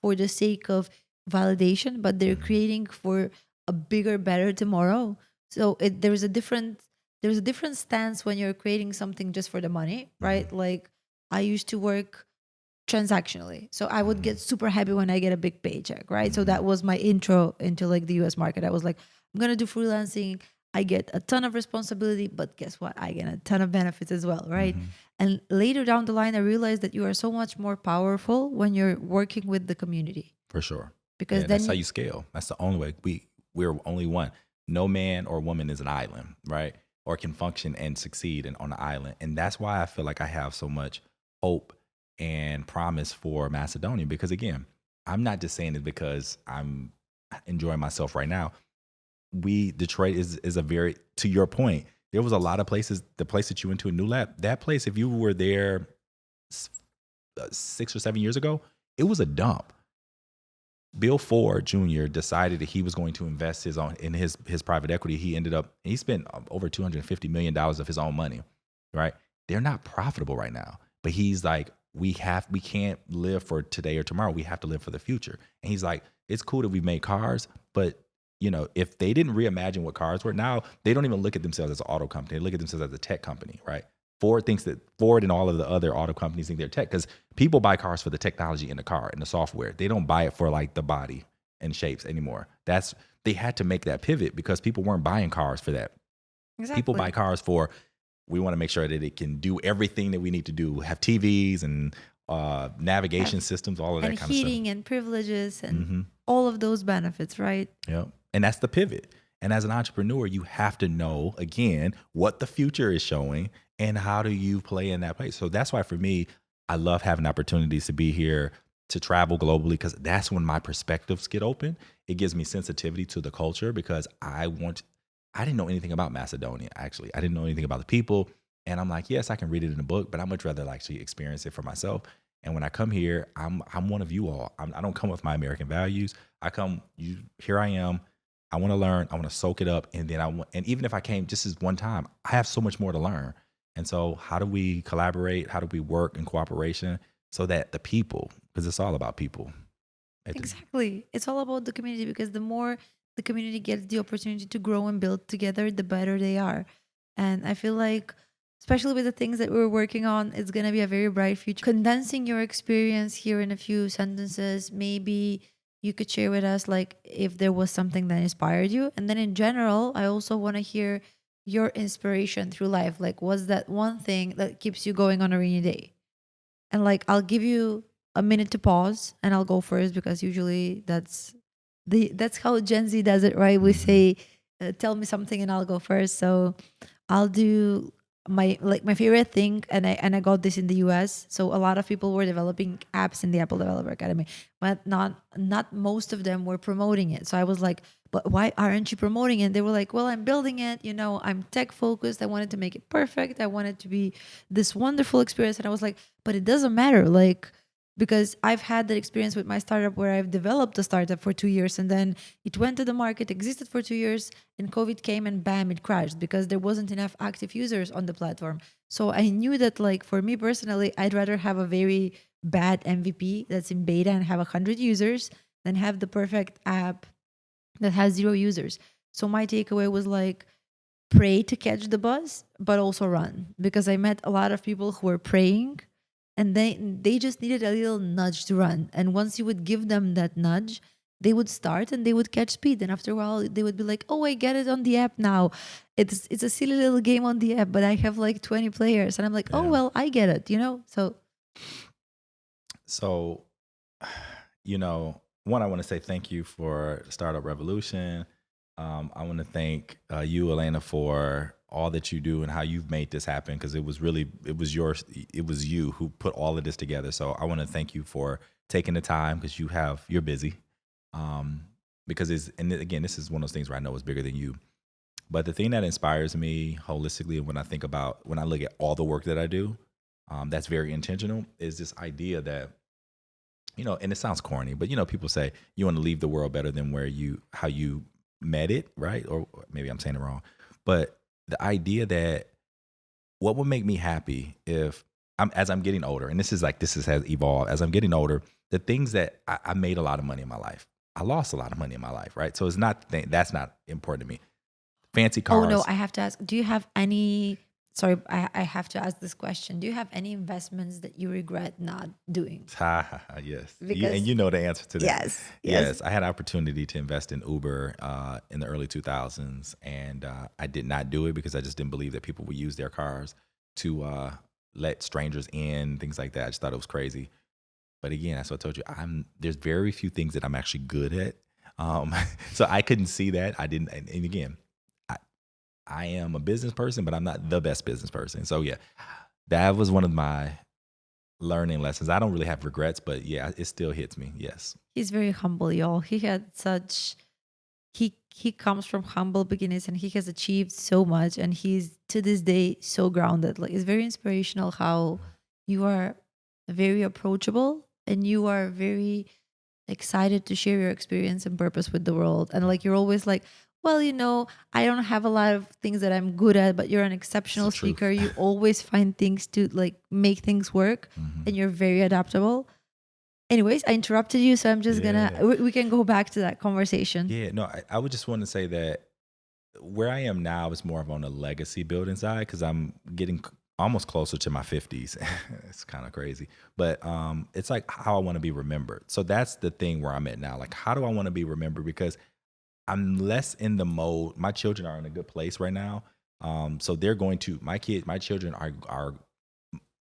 Speaker 2: for the sake of validation, but they're creating for a bigger, better tomorrow. So there's a different stance when you're creating something just for the money, right? Like I used to work transactionally, so I would get super happy when I get a big paycheck, right? So that was my intro into like the US market. I was like, I'm gonna do freelancing. I get a ton of responsibility, but guess what? I get a ton of benefits as well, right? And later down the line, I realized that you are so much more powerful when you're working with the community.
Speaker 3: For sure.
Speaker 2: Because then
Speaker 3: that's how you scale. That's the only way. We're only one. No man or woman is an island, right? Or can function and succeed on an island. And that's why I feel like I have so much hope and promise for Macedonia. Because again, I'm not just saying it because I'm enjoying myself right now. Detroit is a very, to your point, there was a lot of places, the place that you went to in New Lab, that place, if you were there 6 or 7 years ago, it was a dump. Bill Ford Jr. decided that he was going to invest in his private equity. He spent over $250 million of his own money, right? They're not profitable right now, but he's like, we can't live for today or tomorrow. We have to live for the future. And he's like, it's cool that we make cars, but if they didn't reimagine what cars were, now they don't even look at themselves as an auto company. They look at themselves as a tech company, right? Ford and all of the other auto companies think they're tech, because people buy cars for the technology in the car and the software. They don't buy it for like the body and shapes anymore. They had to make that pivot because people weren't buying cars for that.
Speaker 2: Exactly.
Speaker 3: People buy cars for, we want to make sure that it can do everything that we need to do, have TVs and navigation systems, all of that kind of stuff.
Speaker 2: And heating and privileges and all of those benefits, right?
Speaker 3: Yeah. And that's the pivot. And as an entrepreneur, you have to know, again, what the future is showing and how do you play in that place. So that's why for me, I love having opportunities to be here, to travel globally, because that's when my perspectives get open. It gives me sensitivity to the culture, because I didn't know anything about Macedonia, actually. I didn't know anything about the people. And I'm like, yes, I can read it in a book, but I'd much rather actually experience it for myself. And when I come here, I'm one of you all. I don't come with my American values. Here I am. I want to learn. I want to soak it up. And then and even if I came just as one time, I have so much more to learn. And so how do we collaborate? How do we work in cooperation so that the people, because it's all about people.
Speaker 2: Exactly. It's all about the community, because the more the community gets the opportunity to grow and build together, the better they are. And I feel like, especially with the things that we're working on, it's going to be a very bright future. Condensing your experience here in a few sentences, maybe you could share with us like if there was something that inspired you. And then in general, I also want to hear your inspiration through life. Like, what's that one thing that keeps you going on a rainy day? And like, I'll give you a minute to pause, and I'll go first, because usually that's how Gen Z does it, right? We say, tell me something and I'll go first. So I'll do my favorite thing, and I got this in the US. So a lot of people were developing apps in the Apple Developer Academy, but not most of them were promoting it. So I was like, but why aren't you promoting it? They were like, well, I'm building it, I'm tech focused. I wanted to make it perfect. I wanted to be this wonderful experience. And I was like, but it doesn't matter, like, because I've had that experience with my startup where I've developed a startup for 2 years, and then it went to the market, existed for 2 years, and COVID came and bam, it crashed because there wasn't enough active users on the platform. So I knew that, like, for me personally, I'd rather have a very bad MVP that's in beta and have 100 users than have the perfect app that has 0 users. So my takeaway was like, pray to catch the buzz, but also run, because I met a lot of people who were praying, and they just needed a little nudge to run. And once you would give them that nudge, they would start and they would catch speed. And after a while, they would be like, oh, I get it on the app now. It's a silly little game on the app, but I have like 20 players. And I'm like, oh, well, I get it, So
Speaker 3: So, one, I want to say thank you for Startup Revolution. I want to thank you, Elena, for all that you do and how you've made this happen, because it was you who put all of this together. So I want to thank you for taking the time, because you're busy. Because again, this is one of those things where I know it's bigger than you. But the thing that inspires me holistically, when I look at all the work that I do, that's very intentional, is this idea that, and it sounds corny, but people say you want to leave the world better than how you met it, right? Or maybe I'm saying it wrong. But the idea that what would make me happy as I'm getting older, and this has evolved as I'm getting older, the things that I made a lot of money in my life. I lost a lot of money in my life, right? So that's not important to me. Fancy cars.
Speaker 2: Oh no, I have to ask, do you have any, sorry, I have to ask this question. Do you have any investments that you regret not doing?
Speaker 3: Yes.
Speaker 2: Because,
Speaker 3: and you know the answer to that.
Speaker 2: Yes.
Speaker 3: I had an opportunity to invest in Uber in the early 2000s, and I did not do it because I just didn't believe that people would use their cars to let strangers in, things like that. I just thought it was crazy. But again, that's what I told you. There's very few things that I'm actually good at. So I couldn't see that. I didn't. And again, I am a business person, but I'm not the best business person. So yeah, that was one of my learning lessons. I don't really have regrets, but yeah, it still hits me. Yes.
Speaker 2: He's very humble, y'all. He comes from humble beginnings and he has achieved so much, and he's to this day so grounded. Like, it's very inspirational how you are very approachable and you are very excited to share your experience and purpose with the world. And like, you're always like, well, I don't have a lot of things that I'm good at, but you're an exceptional speaker. You always find things to like make things work, and you're very adaptable. Anyways, I interrupted you, so I'm just we can go back to that conversation.
Speaker 3: Yeah, no, I would just want to say that where I am now is more of on the legacy building side, because I'm getting almost closer to my 50s. It's kind of crazy, but it's like how I want to be remembered. So that's the thing where I'm at now. Like, how do I want to be remembered? Because I'm less in the mode. My children are in a good place right now. So they're going to, my children are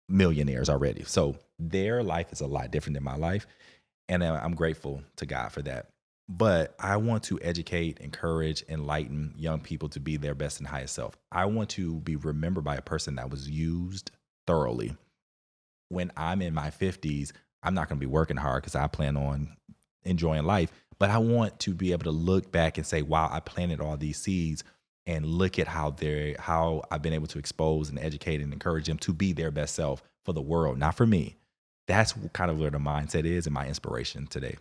Speaker 3: millionaires already. So their life is a lot different than my life. And I'm grateful to God for that. But I want to educate, encourage, enlighten young people to be their best and highest self. I want to be remembered by a person that was used thoroughly. When I'm in my 50s, I'm not going to be working hard because I plan on enjoying life. But I want to be able to look back and say, wow, I planted all these seeds, and look at how I've been able to expose and educate and encourage them to be their best self for the world, not for me. That's kind of where the mindset is and my inspiration today.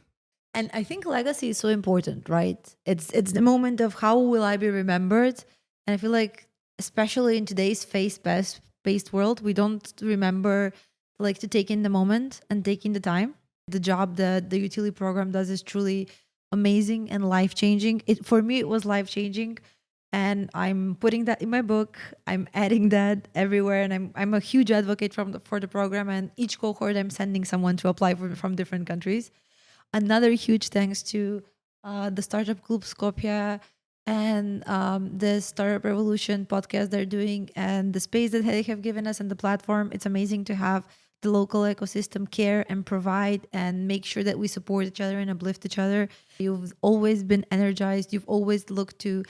Speaker 2: And I think legacy is so important, right? It's the moment of how will I be remembered? And I feel like, especially in today's face-based world, we don't remember like to take in the moment and take in the time. The job that the YTILI program does is truly amazing and life-changing. For me, it was life-changing. And I'm putting that in my book. I'm adding that everywhere. And I'm a huge advocate for the program. And each cohort, I'm sending someone to apply from different countries. Another huge thanks to the Startup Group Skopje and the Startup Revolution podcast they're doing, and the space that they have given us and the platform. It's amazing to have the local ecosystem care and provide and make sure that we support each other and uplift each other. You've always been energized. You've always looked to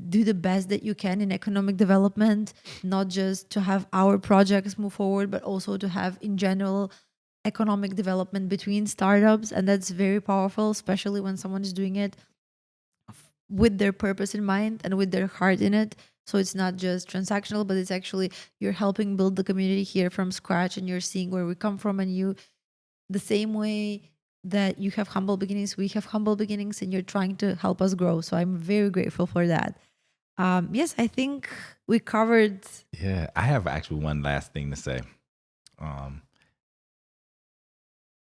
Speaker 2: do the best that you can in economic development, not just to have our projects move forward, but also to have in general economic development between startups. And that's very powerful, especially when someone is doing it with their purpose in mind and with their heart in it. So it's not just transactional, but it's actually you're helping build the community here from scratch, and you're seeing where we come from, and the same way that you have humble beginnings, we have humble beginnings, and you're trying to help us grow. So I'm very grateful for that. Yes, I think we covered.
Speaker 3: Yeah, I have actually one last thing to say.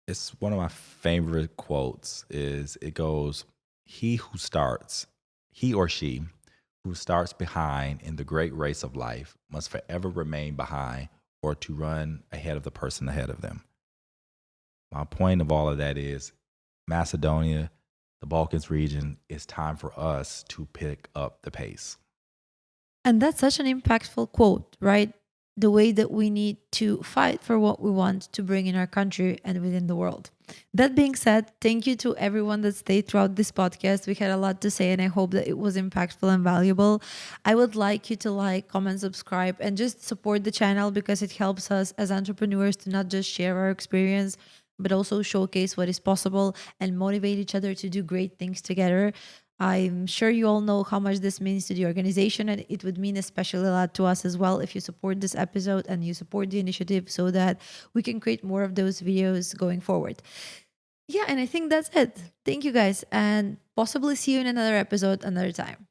Speaker 3: It's one of my favorite quotes. It goes, he or she who starts behind in the great race of life must forever remain behind, or to run ahead of the person ahead of them. My point of all of that is Macedonia, the Balkans region, it's time for us to pick up the pace.
Speaker 2: And that's such an impactful quote, right? the way that we need to fight for what we want to bring in our country and within the world. That being said, thank you to everyone that stayed throughout this podcast. We had a lot to say and I hope that it was impactful and valuable. I would like you to like, comment, subscribe, and just support the channel because it helps us as entrepreneurs to not just share our experience, but also showcase what is possible and motivate each other to do great things together. I'm sure you all know how much this means to the organization, and it would mean especially a lot to us as well if you support this episode and you support the initiative so that we can create more of those videos going forward. Yeah, and I think that's it. Thank you guys, and possibly see you in another episode another time.